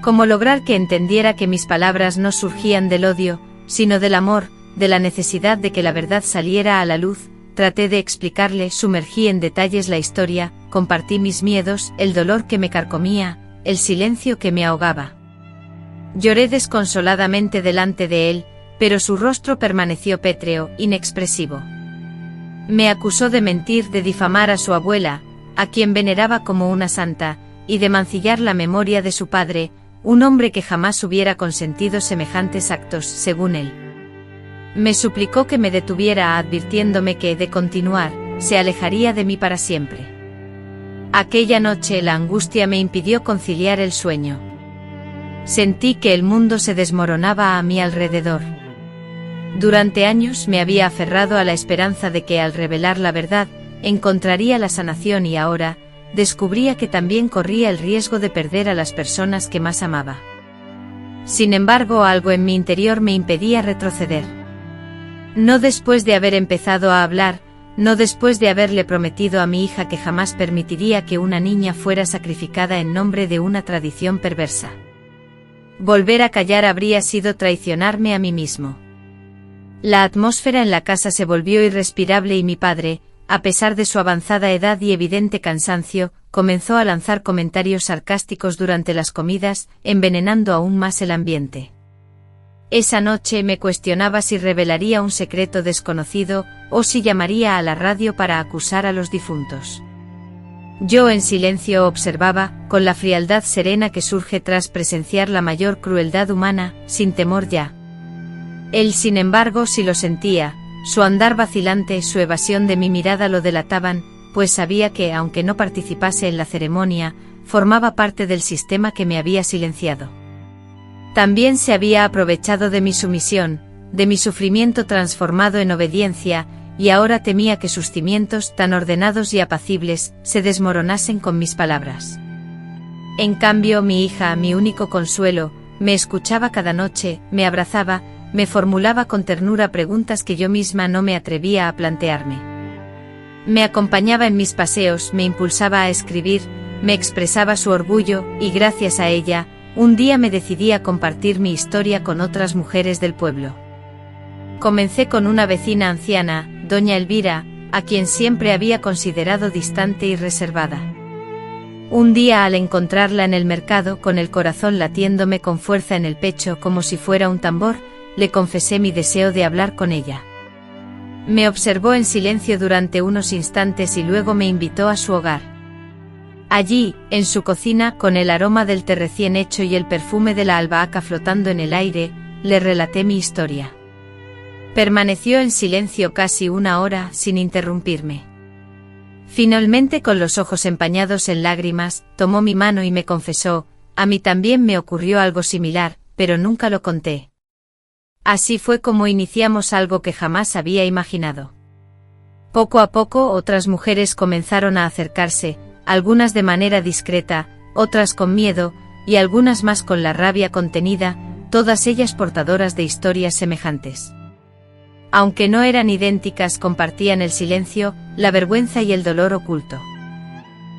¿Cómo lograr que entendiera que mis palabras no surgían del odio, sino del amor, de la necesidad de que la verdad saliera a la luz? Traté de explicarle, sumergí en detalles la historia, compartí mis miedos, el dolor que me carcomía, el silencio que me ahogaba. Lloré desconsoladamente delante de él, pero su rostro permaneció pétreo, inexpresivo. Me acusó de mentir, de difamar a su abuela, a quien veneraba como una santa, y de mancillar la memoria de su padre, un hombre que jamás hubiera consentido semejantes actos, según él. Me suplicó que me detuviera, advirtiéndome que, de continuar, se alejaría de mí para siempre. Aquella noche la angustia me impidió conciliar el sueño. Sentí que el mundo se desmoronaba a mi alrededor. Durante años me había aferrado a la esperanza de que al revelar la verdad, encontraría la sanación y ahora, descubría que también corría el riesgo de perder a las personas que más amaba. Sin embargo, algo en mi interior me impedía retroceder. No después de haber empezado a hablar, no después de haberle prometido a mi hija que jamás permitiría que una niña fuera sacrificada en nombre de una tradición perversa. Volver a callar habría sido traicionarme a mí mismo. La atmósfera en la casa se volvió irrespirable y mi padre, a pesar de su avanzada edad y evidente cansancio, comenzó a lanzar comentarios sarcásticos durante las comidas, envenenando aún más el ambiente. Esa noche me cuestionaba si revelaría un secreto desconocido, o si llamaría a la radio para acusar a los difuntos. Yo en silencio observaba, con la frialdad serena que surge tras presenciar la mayor crueldad humana, sin temor ya. Él, sin embargo, sí lo sentía, su andar vacilante, su evasión de mi mirada lo delataban, pues sabía que, aunque no participase en la ceremonia, formaba parte del sistema que me había silenciado. También se había aprovechado de mi sumisión, de mi sufrimiento transformado en obediencia, y ahora temía que sus cimientos, tan ordenados y apacibles, se desmoronasen con mis palabras. En cambio, mi hija, mi único consuelo, me escuchaba cada noche, me abrazaba, me formulaba con ternura preguntas que yo misma no me atrevía a plantearme. Me acompañaba en mis paseos, me impulsaba a escribir, me expresaba su orgullo, y gracias a ella, un día me decidí a compartir mi historia con otras mujeres del pueblo. Comencé con una vecina anciana, doña Elvira, a quien siempre había considerado distante y reservada. Un día, al encontrarla en el mercado con el corazón latiéndome con fuerza en el pecho como si fuera un tambor, le confesé mi deseo de hablar con ella. Me observó en silencio durante unos instantes y luego me invitó a su hogar. Allí, en su cocina, con el aroma del té recién hecho y el perfume de la albahaca flotando en el aire, le relaté mi historia. Permaneció en silencio casi una hora, sin interrumpirme. Finalmente, con los ojos empañados en lágrimas, tomó mi mano y me confesó: a mí también me ocurrió algo similar, pero nunca lo conté. Así fue como iniciamos algo que jamás había imaginado. Poco a poco otras mujeres comenzaron a acercarse, algunas de manera discreta, otras con miedo, y algunas más con la rabia contenida, todas ellas portadoras de historias semejantes. Aunque no eran idénticas, compartían el silencio, la vergüenza y el dolor oculto.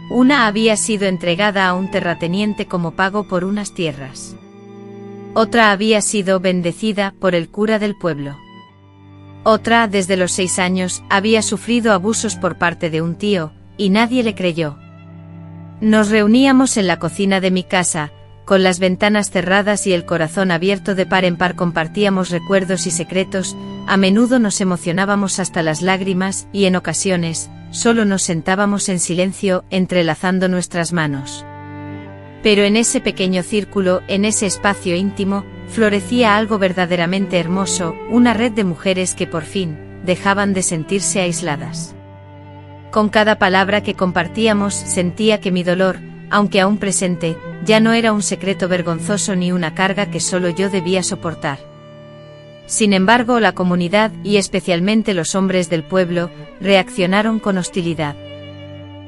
Una había sido entregada a un terrateniente como pago por unas tierras. Otra había sido bendecida por el cura del pueblo. Otra, desde los 6 años, había sufrido abusos por parte de un tío, y nadie le creyó. Nos reuníamos en la cocina de mi casa, con las ventanas cerradas y el corazón abierto de par en par compartíamos recuerdos y secretos, a menudo nos emocionábamos hasta las lágrimas y en ocasiones, solo nos sentábamos en silencio, entrelazando nuestras manos. Pero en ese pequeño círculo, en ese espacio íntimo, florecía algo verdaderamente hermoso, una red de mujeres que por fin, dejaban de sentirse aisladas. Con cada palabra que compartíamos sentía que mi dolor, aunque aún presente, ya no era un secreto vergonzoso ni una carga que solo yo debía soportar. Sin embargo, la comunidad, y especialmente los hombres del pueblo, reaccionaron con hostilidad.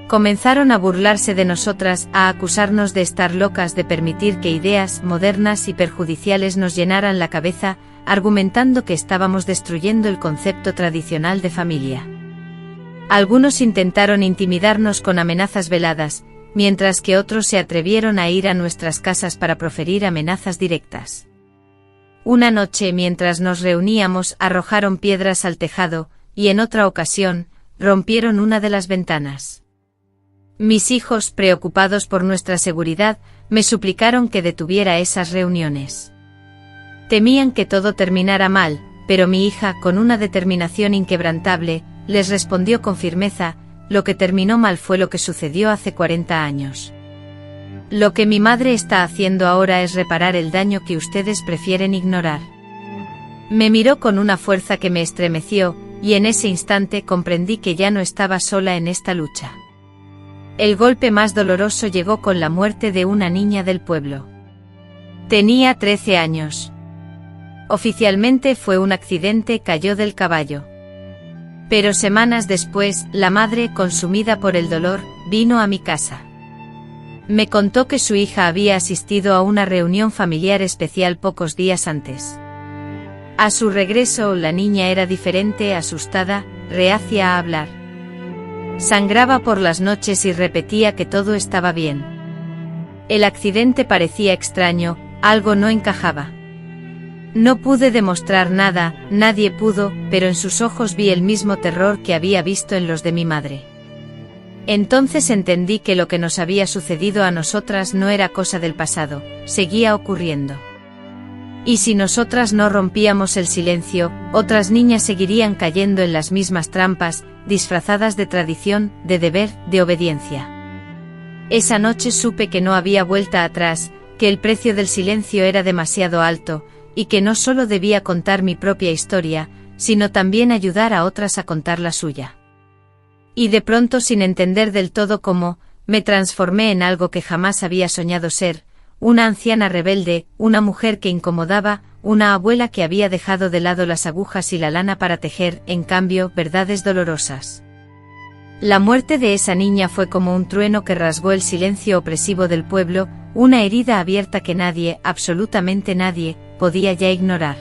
Comenzaron a burlarse de nosotras, a acusarnos de estar locas, de permitir que ideas modernas y perjudiciales nos llenaran la cabeza, argumentando que estábamos destruyendo el concepto tradicional de familia. Algunos intentaron intimidarnos con amenazas veladas, mientras que otros se atrevieron a ir a nuestras casas para proferir amenazas directas. Una noche, mientras nos reuníamos, arrojaron piedras al tejado, y en otra ocasión, rompieron una de las ventanas. Mis hijos, preocupados por nuestra seguridad, me suplicaron que detuviera esas reuniones. Temían que todo terminara mal, pero mi hija, con una determinación inquebrantable, les respondió con firmeza: lo que terminó mal fue lo que sucedió hace 40 años. Lo que mi madre está haciendo ahora es reparar el daño que ustedes prefieren ignorar. Me miró con una fuerza que me estremeció, y en ese instante comprendí que ya no estaba sola en esta lucha. El golpe más doloroso llegó con la muerte de una niña del pueblo. Tenía 13 años. Oficialmente fue un accidente, cayó del caballo. Pero semanas después, la madre, consumida por el dolor, vino a mi casa. Me contó que su hija había asistido a una reunión familiar especial pocos días antes. A su regreso, la niña era diferente, asustada, reacia a hablar. Sangraba por las noches y repetía que todo estaba bien. El accidente parecía extraño, algo no encajaba. No pude demostrar nada, nadie pudo, pero en sus ojos vi el mismo terror que había visto en los de mi madre. Entonces entendí que lo que nos había sucedido a nosotras no era cosa del pasado, seguía ocurriendo. Y si nosotras no rompíamos el silencio, otras niñas seguirían cayendo en las mismas trampas, disfrazadas de tradición, de deber, de obediencia. Esa noche supe que no había vuelta atrás, que el precio del silencio era demasiado alto, y que no solo debía contar mi propia historia, sino también ayudar a otras a contar la suya. Y de pronto, sin entender del todo cómo, me transformé en algo que jamás había soñado ser, una anciana rebelde, una mujer que incomodaba, una abuela que había dejado de lado las agujas y la lana para tejer, en cambio, verdades dolorosas. La muerte de esa niña fue como un trueno que rasgó el silencio opresivo del pueblo, una herida abierta que nadie, absolutamente nadie, podía ya ignorar.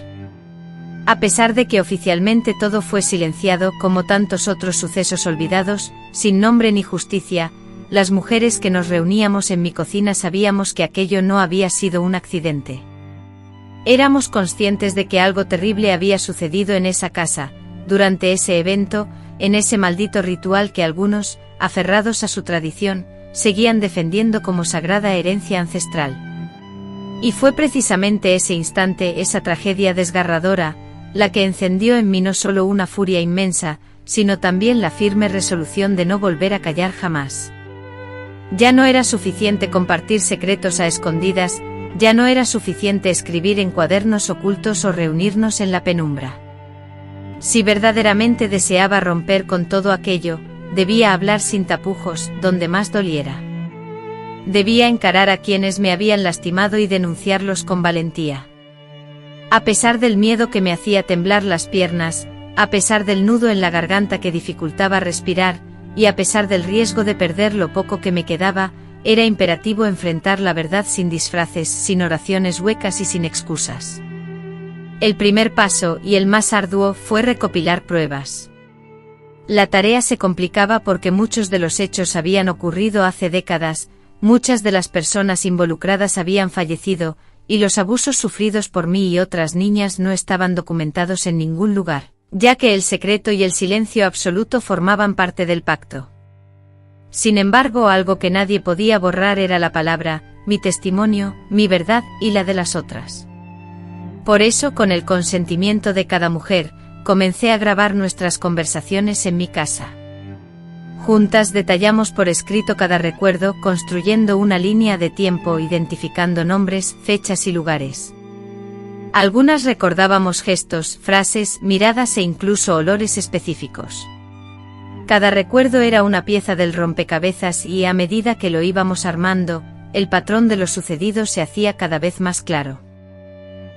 A pesar de que oficialmente todo fue silenciado como tantos otros sucesos olvidados, sin nombre ni justicia, las mujeres que nos reuníamos en mi cocina sabíamos que aquello no había sido un accidente. Éramos conscientes de que algo terrible había sucedido en esa casa, durante ese evento, en ese maldito ritual que algunos, aferrados a su tradición, seguían defendiendo como sagrada herencia ancestral. Y fue precisamente ese instante, esa tragedia desgarradora, la que encendió en mí no solo una furia inmensa, sino también la firme resolución de no volver a callar jamás. Ya no era suficiente compartir secretos a escondidas, ya no era suficiente escribir en cuadernos ocultos o reunirnos en la penumbra. Si verdaderamente deseaba romper con todo aquello, debía hablar sin tapujos, donde más doliera. Debía encarar a quienes me habían lastimado y denunciarlos con valentía. A pesar del miedo que me hacía temblar las piernas, a pesar del nudo en la garganta que dificultaba respirar, y a pesar del riesgo de perder lo poco que me quedaba, era imperativo enfrentar la verdad sin disfraces, sin oraciones huecas y sin excusas. El primer paso, y el más arduo, fue recopilar pruebas. La tarea se complicaba porque muchos de los hechos habían ocurrido hace décadas, muchas de las personas involucradas habían fallecido, y los abusos sufridos por mí y otras niñas no estaban documentados en ningún lugar, ya que el secreto y el silencio absoluto formaban parte del pacto. Sin embargo, algo que nadie podía borrar era la palabra, mi testimonio, mi verdad y la de las otras. Por eso, con el consentimiento de cada mujer, comencé a grabar nuestras conversaciones en mi casa. Juntas detallamos por escrito cada recuerdo, construyendo una línea de tiempo, identificando nombres, fechas y lugares. Algunas recordábamos gestos, frases, miradas e incluso olores específicos. Cada recuerdo era una pieza del rompecabezas y a medida que lo íbamos armando, el patrón de lo sucedido se hacía cada vez más claro.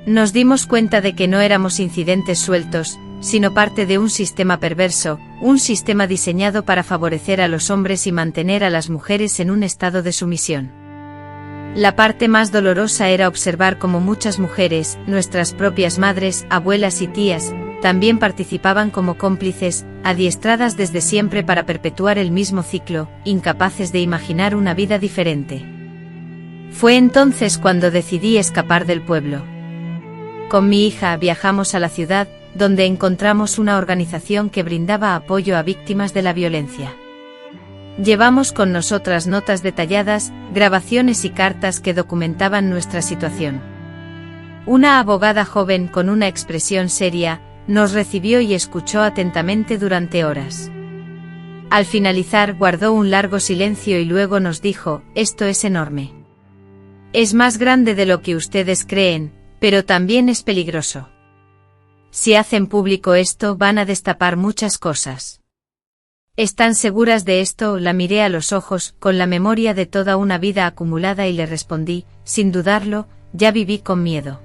Nos dimos cuenta de que no éramos incidentes sueltos, sino parte de un sistema perverso, un sistema diseñado para favorecer a los hombres y mantener a las mujeres en un estado de sumisión. La parte más dolorosa era observar cómo muchas mujeres, nuestras propias madres, abuelas y tías, también participaban como cómplices, adiestradas desde siempre para perpetuar el mismo ciclo, incapaces de imaginar una vida diferente. Fue entonces cuando decidí escapar del pueblo. Con mi hija viajamos a la ciudad, donde encontramos una organización que brindaba apoyo a víctimas de la violencia. Llevamos con nosotras notas detalladas, grabaciones y cartas que documentaban nuestra situación. Una abogada joven con una expresión seria, nos recibió y escuchó atentamente durante horas. Al finalizar, guardó un largo silencio y luego nos dijo, «Esto es enorme. Es más grande de lo que ustedes creen, pero también es peligroso. Si hacen público esto, van a destapar muchas cosas». ¿Están seguras de esto? La miré a los ojos, con la memoria de toda una vida acumulada y le respondí, sin dudarlo, ya viví con miedo.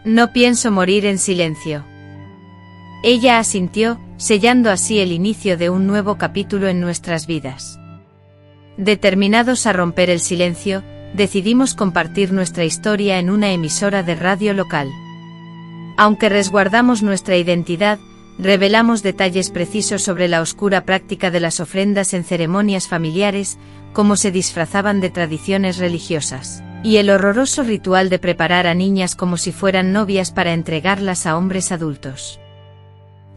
No pienso morir en silencio. Ella asintió, sellando así el inicio de un nuevo capítulo en nuestras vidas. Determinados a romper el silencio, decidimos compartir nuestra historia en una emisora de radio local. Aunque resguardamos nuestra identidad, revelamos detalles precisos sobre la oscura práctica de las ofrendas en ceremonias familiares, cómo se disfrazaban de tradiciones religiosas, y el horroroso ritual de preparar a niñas como si fueran novias para entregarlas a hombres adultos.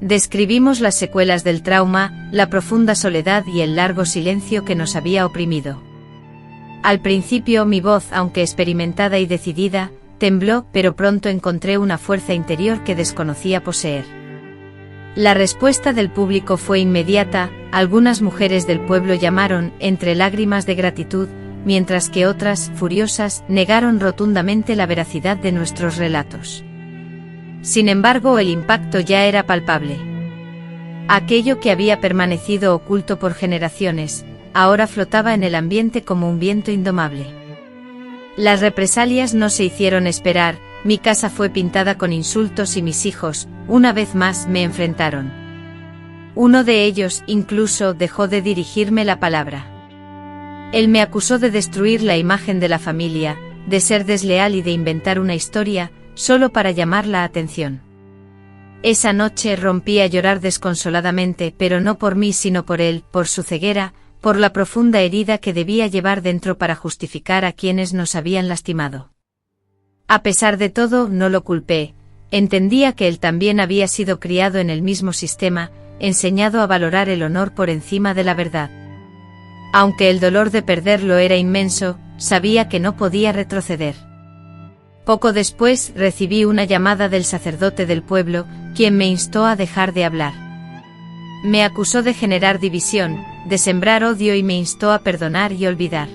Describimos las secuelas del trauma, la profunda soledad y el largo silencio que nos había oprimido. Al principio mi voz, aunque experimentada y decidida, tembló, pero pronto encontré una fuerza interior que desconocía poseer. La respuesta del público fue inmediata, algunas mujeres del pueblo llamaron, entre lágrimas de gratitud, mientras que otras, furiosas, negaron rotundamente la veracidad de nuestros relatos. Sin embargo, el impacto ya era palpable. Aquello que había permanecido oculto por generaciones, ahora flotaba en el ambiente como un viento indomable. Las represalias no se hicieron esperar, mi casa fue pintada con insultos y mis hijos, una vez más, me enfrentaron. Uno de ellos, incluso, dejó de dirigirme la palabra. Él me acusó de destruir la imagen de la familia, de ser desleal y de inventar una historia, solo para llamar la atención. Esa noche rompí a llorar desconsoladamente, pero no por mí sino por él, por su ceguera, por la profunda herida que debía llevar dentro para justificar a quienes nos habían lastimado. A pesar de todo, no lo culpé, entendía que él también había sido criado en el mismo sistema, enseñado a valorar el honor por encima de la verdad. Aunque el dolor de perderlo era inmenso, sabía que no podía retroceder. Poco después recibí una llamada del sacerdote del pueblo, quien me instó a dejar de hablar. Me acusó de generar división, de sembrar odio y me instó a perdonar y olvidar.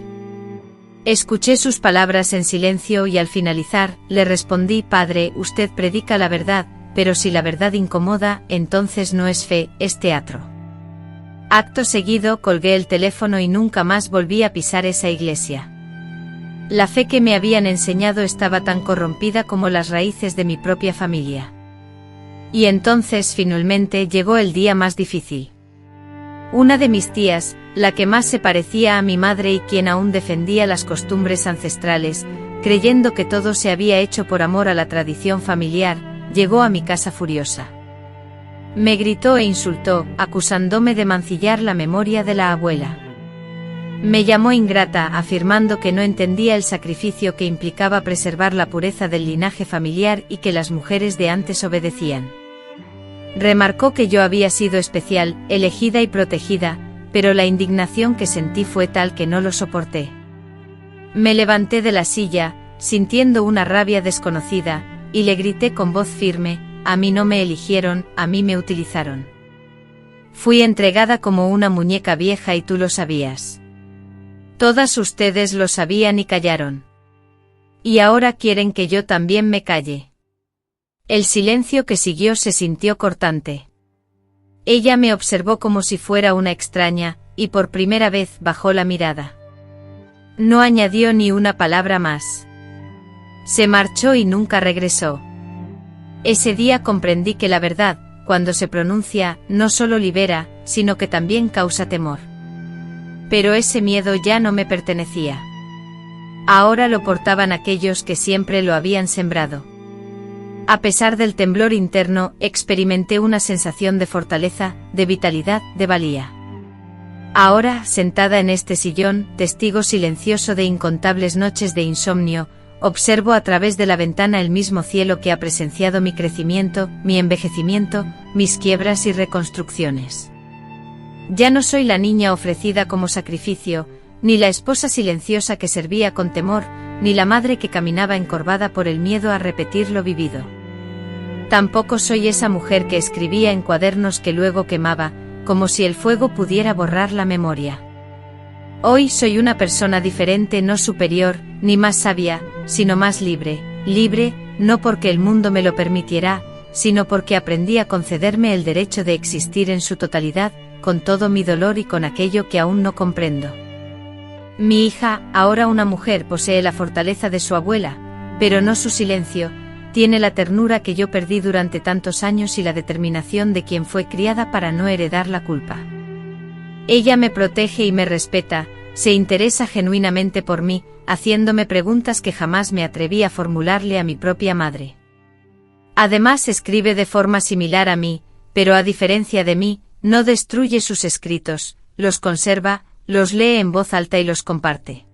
Escuché sus palabras en silencio y al finalizar, le respondí: Padre, usted predica la verdad, pero si la verdad incomoda, entonces no es fe, es teatro. Acto seguido colgué el teléfono y nunca más volví a pisar esa iglesia. La fe que me habían enseñado estaba tan corrompida como las raíces de mi propia familia. Y entonces finalmente llegó el día más difícil. Una de mis tías, la que más se parecía a mi madre y quien aún defendía las costumbres ancestrales, creyendo que todo se había hecho por amor a la tradición familiar, llegó a mi casa furiosa. Me gritó e insultó, acusándome de mancillar la memoria de la abuela. Me llamó ingrata, afirmando que no entendía el sacrificio que implicaba preservar la pureza del linaje familiar y que las mujeres de antes obedecían. Remarcó que yo había sido especial, elegida y protegida, pero la indignación que sentí fue tal que no lo soporté. Me levanté de la silla, sintiendo una rabia desconocida, y le grité con voz firme: a mí no me eligieron, a mí me utilizaron. Fui entregada como una muñeca vieja y tú lo sabías. Todas ustedes lo sabían y callaron. Y ahora quieren que yo también me calle. El silencio que siguió se sintió cortante. Ella me observó como si fuera una extraña, y por primera vez bajó la mirada. No añadió ni una palabra más. Se marchó y nunca regresó. Ese día comprendí que la verdad, cuando se pronuncia, no solo libera, sino que también causa temor. Pero ese miedo ya no me pertenecía. Ahora lo portaban aquellos que siempre lo habían sembrado. A pesar del temblor interno, experimenté una sensación de fortaleza, de vitalidad, de valía. Ahora, sentada en este sillón, testigo silencioso de incontables noches de insomnio, observo a través de la ventana el mismo cielo que ha presenciado mi crecimiento, mi envejecimiento, mis quiebras y reconstrucciones. Ya no soy la niña ofrecida como sacrificio, ni la esposa silenciosa que servía con temor, ni la madre que caminaba encorvada por el miedo a repetir lo vivido. Tampoco soy esa mujer que escribía en cuadernos que luego quemaba, como si el fuego pudiera borrar la memoria. Hoy soy una persona diferente, no superior, ni más sabia, sino más libre, libre, no porque el mundo me lo permitiera, sino porque aprendí a concederme el derecho de existir en su totalidad, con todo mi dolor y con aquello que aún no comprendo. Mi hija, ahora una mujer, posee la fortaleza de su abuela, pero no su silencio, tiene la ternura que yo perdí durante tantos años y la determinación de quien fue criada para no heredar la culpa. Ella me protege y me respeta, se interesa genuinamente por mí, haciéndome preguntas que jamás me atreví a formularle a mi propia madre. Además escribe de forma similar a mí, pero a diferencia de mí, no destruye sus escritos, los conserva, los lee en voz alta y los comparte.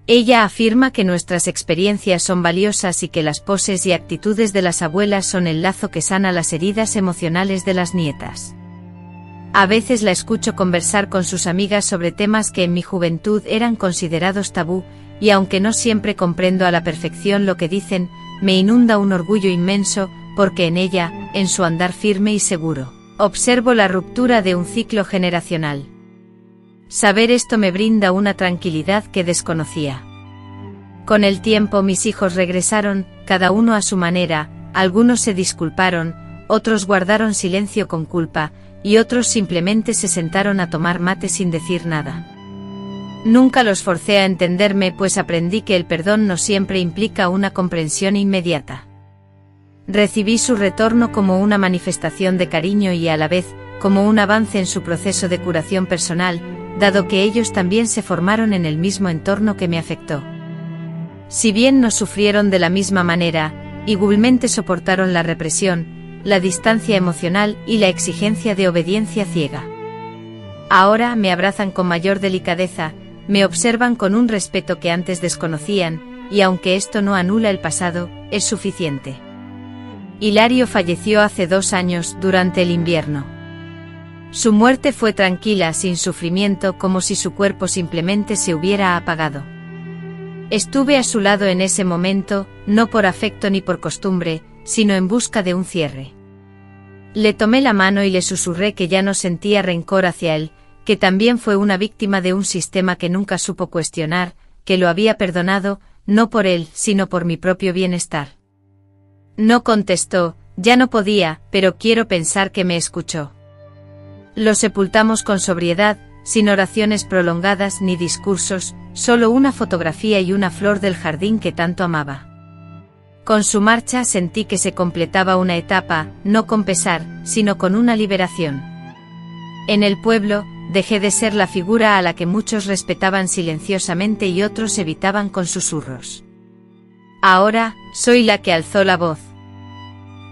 Ella afirma que nuestras experiencias son valiosas y que las poses y actitudes de las abuelas son el lazo que sana las heridas emocionales de las nietas. A veces la escucho conversar con sus amigas sobre temas que en mi juventud eran considerados tabú, y aunque no siempre comprendo a la perfección lo que dicen, me inunda un orgullo inmenso, porque en ella, en su andar firme y seguro, observo la ruptura de un ciclo generacional. Saber esto me brinda una tranquilidad que desconocía. Con el tiempo mis hijos regresaron, cada uno a su manera, algunos se disculparon, otros guardaron silencio con culpa, y otros simplemente se sentaron a tomar mate sin decir nada. Nunca los forcé a entenderme, pues aprendí que el perdón no siempre implica una comprensión inmediata. Recibí su retorno como una manifestación de cariño y a la vez, como un avance en su proceso de curación personal, dado que ellos también se formaron en el mismo entorno que me afectó. Si bien no sufrieron de la misma manera, igualmente soportaron la represión, la distancia emocional y la exigencia de obediencia ciega. Ahora me abrazan con mayor delicadeza, me observan con un respeto que antes desconocían, y aunque esto no anula el pasado, es suficiente. Hilario falleció hace 2 años, durante el invierno. Su muerte fue tranquila, sin sufrimiento, como si su cuerpo simplemente se hubiera apagado. Estuve a su lado en ese momento, no por afecto ni por costumbre, sino en busca de un cierre. Le tomé la mano y le susurré que ya no sentía rencor hacia él, que también fue una víctima de un sistema que nunca supo cuestionar, que lo había perdonado, no por él, sino por mi propio bienestar. No contestó, ya no podía, pero quiero pensar que me escuchó. Lo sepultamos con sobriedad, sin oraciones prolongadas ni discursos, solo una fotografía y una flor del jardín que tanto amaba. Con su marcha sentí que se completaba una etapa, no con pesar, sino con una liberación. En el pueblo, dejé de ser la figura a la que muchos respetaban silenciosamente y otros evitaban con susurros. Ahora, soy la que alzó la voz.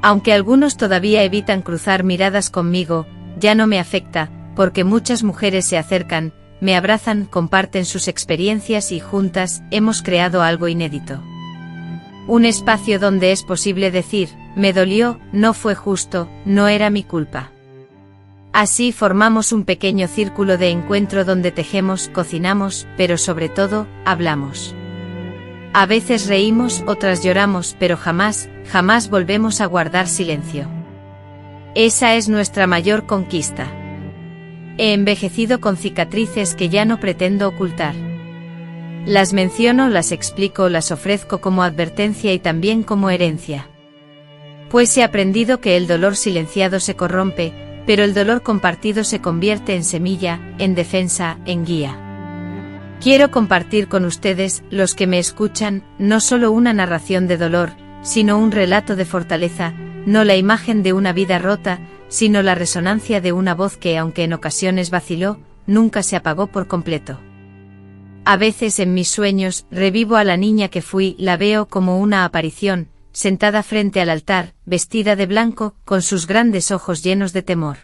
Aunque algunos todavía evitan cruzar miradas conmigo, ya no me afecta, porque muchas mujeres se acercan, me abrazan, comparten sus experiencias y juntas hemos creado algo inédito. Un espacio donde es posible decir, me dolió, no fue justo, no era mi culpa. Así formamos un pequeño círculo de encuentro donde tejemos, cocinamos, pero sobre todo, hablamos. A veces reímos, otras lloramos, pero jamás, jamás volvemos a guardar silencio. Esa es nuestra mayor conquista. He envejecido con cicatrices que ya no pretendo ocultar. Las menciono, las explico, las ofrezco como advertencia y también como herencia. Pues he aprendido que el dolor silenciado se corrompe, pero el dolor compartido se convierte en semilla, en defensa, en guía. Quiero compartir con ustedes, los que me escuchan, no solo una narración de dolor, sino un relato de fortaleza, no la imagen de una vida rota, sino la resonancia de una voz que, aunque en ocasiones vaciló, nunca se apagó por completo. A veces en mis sueños, revivo a la niña que fui, la veo como una aparición, sentada frente al altar, vestida de blanco, con sus grandes ojos llenos de temor.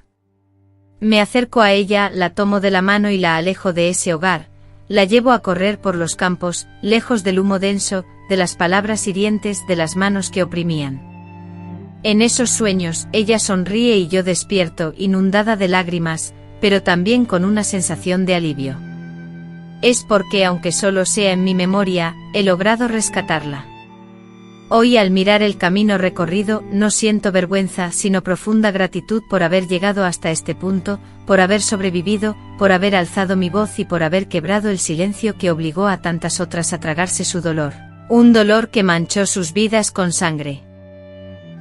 Me acerco a ella, la tomo de la mano y la alejo de ese hogar, la llevo a correr por los campos, lejos del humo denso, de las palabras hirientes, de las manos que oprimían. En esos sueños, ella sonríe y yo despierto, inundada de lágrimas, pero también con una sensación de alivio. Es porque, aunque solo sea en mi memoria, he logrado rescatarla. Hoy, al mirar el camino recorrido, no siento vergüenza, sino profunda gratitud por haber llegado hasta este punto, por haber sobrevivido, por haber alzado mi voz y por haber quebrado el silencio que obligó a tantas otras a tragarse su dolor. Un dolor que manchó sus vidas con sangre.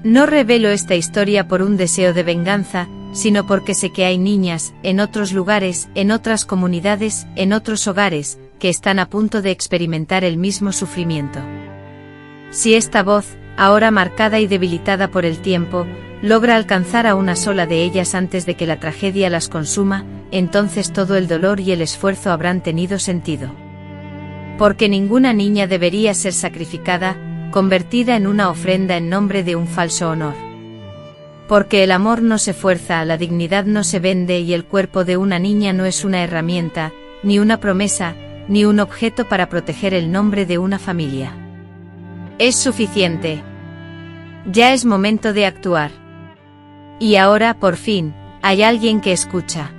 No revelo esta historia por un deseo de venganza, sino porque sé que hay niñas, en otros lugares, en otras comunidades, en otros hogares, que están a punto de experimentar el mismo sufrimiento. Si esta voz, ahora marcada y debilitada por el tiempo, logra alcanzar a una sola de ellas antes de que la tragedia las consuma, entonces todo el dolor y el esfuerzo habrán tenido sentido. Porque ninguna niña debería ser sacrificada, convertida en una ofrenda en nombre de un falso honor. Porque el amor no se fuerza, la dignidad no se vende y el cuerpo de una niña no es una herramienta, ni una promesa, ni un objeto para proteger el nombre de una familia. Es suficiente. Ya es momento de actuar. Y ahora, por fin, hay alguien que escucha.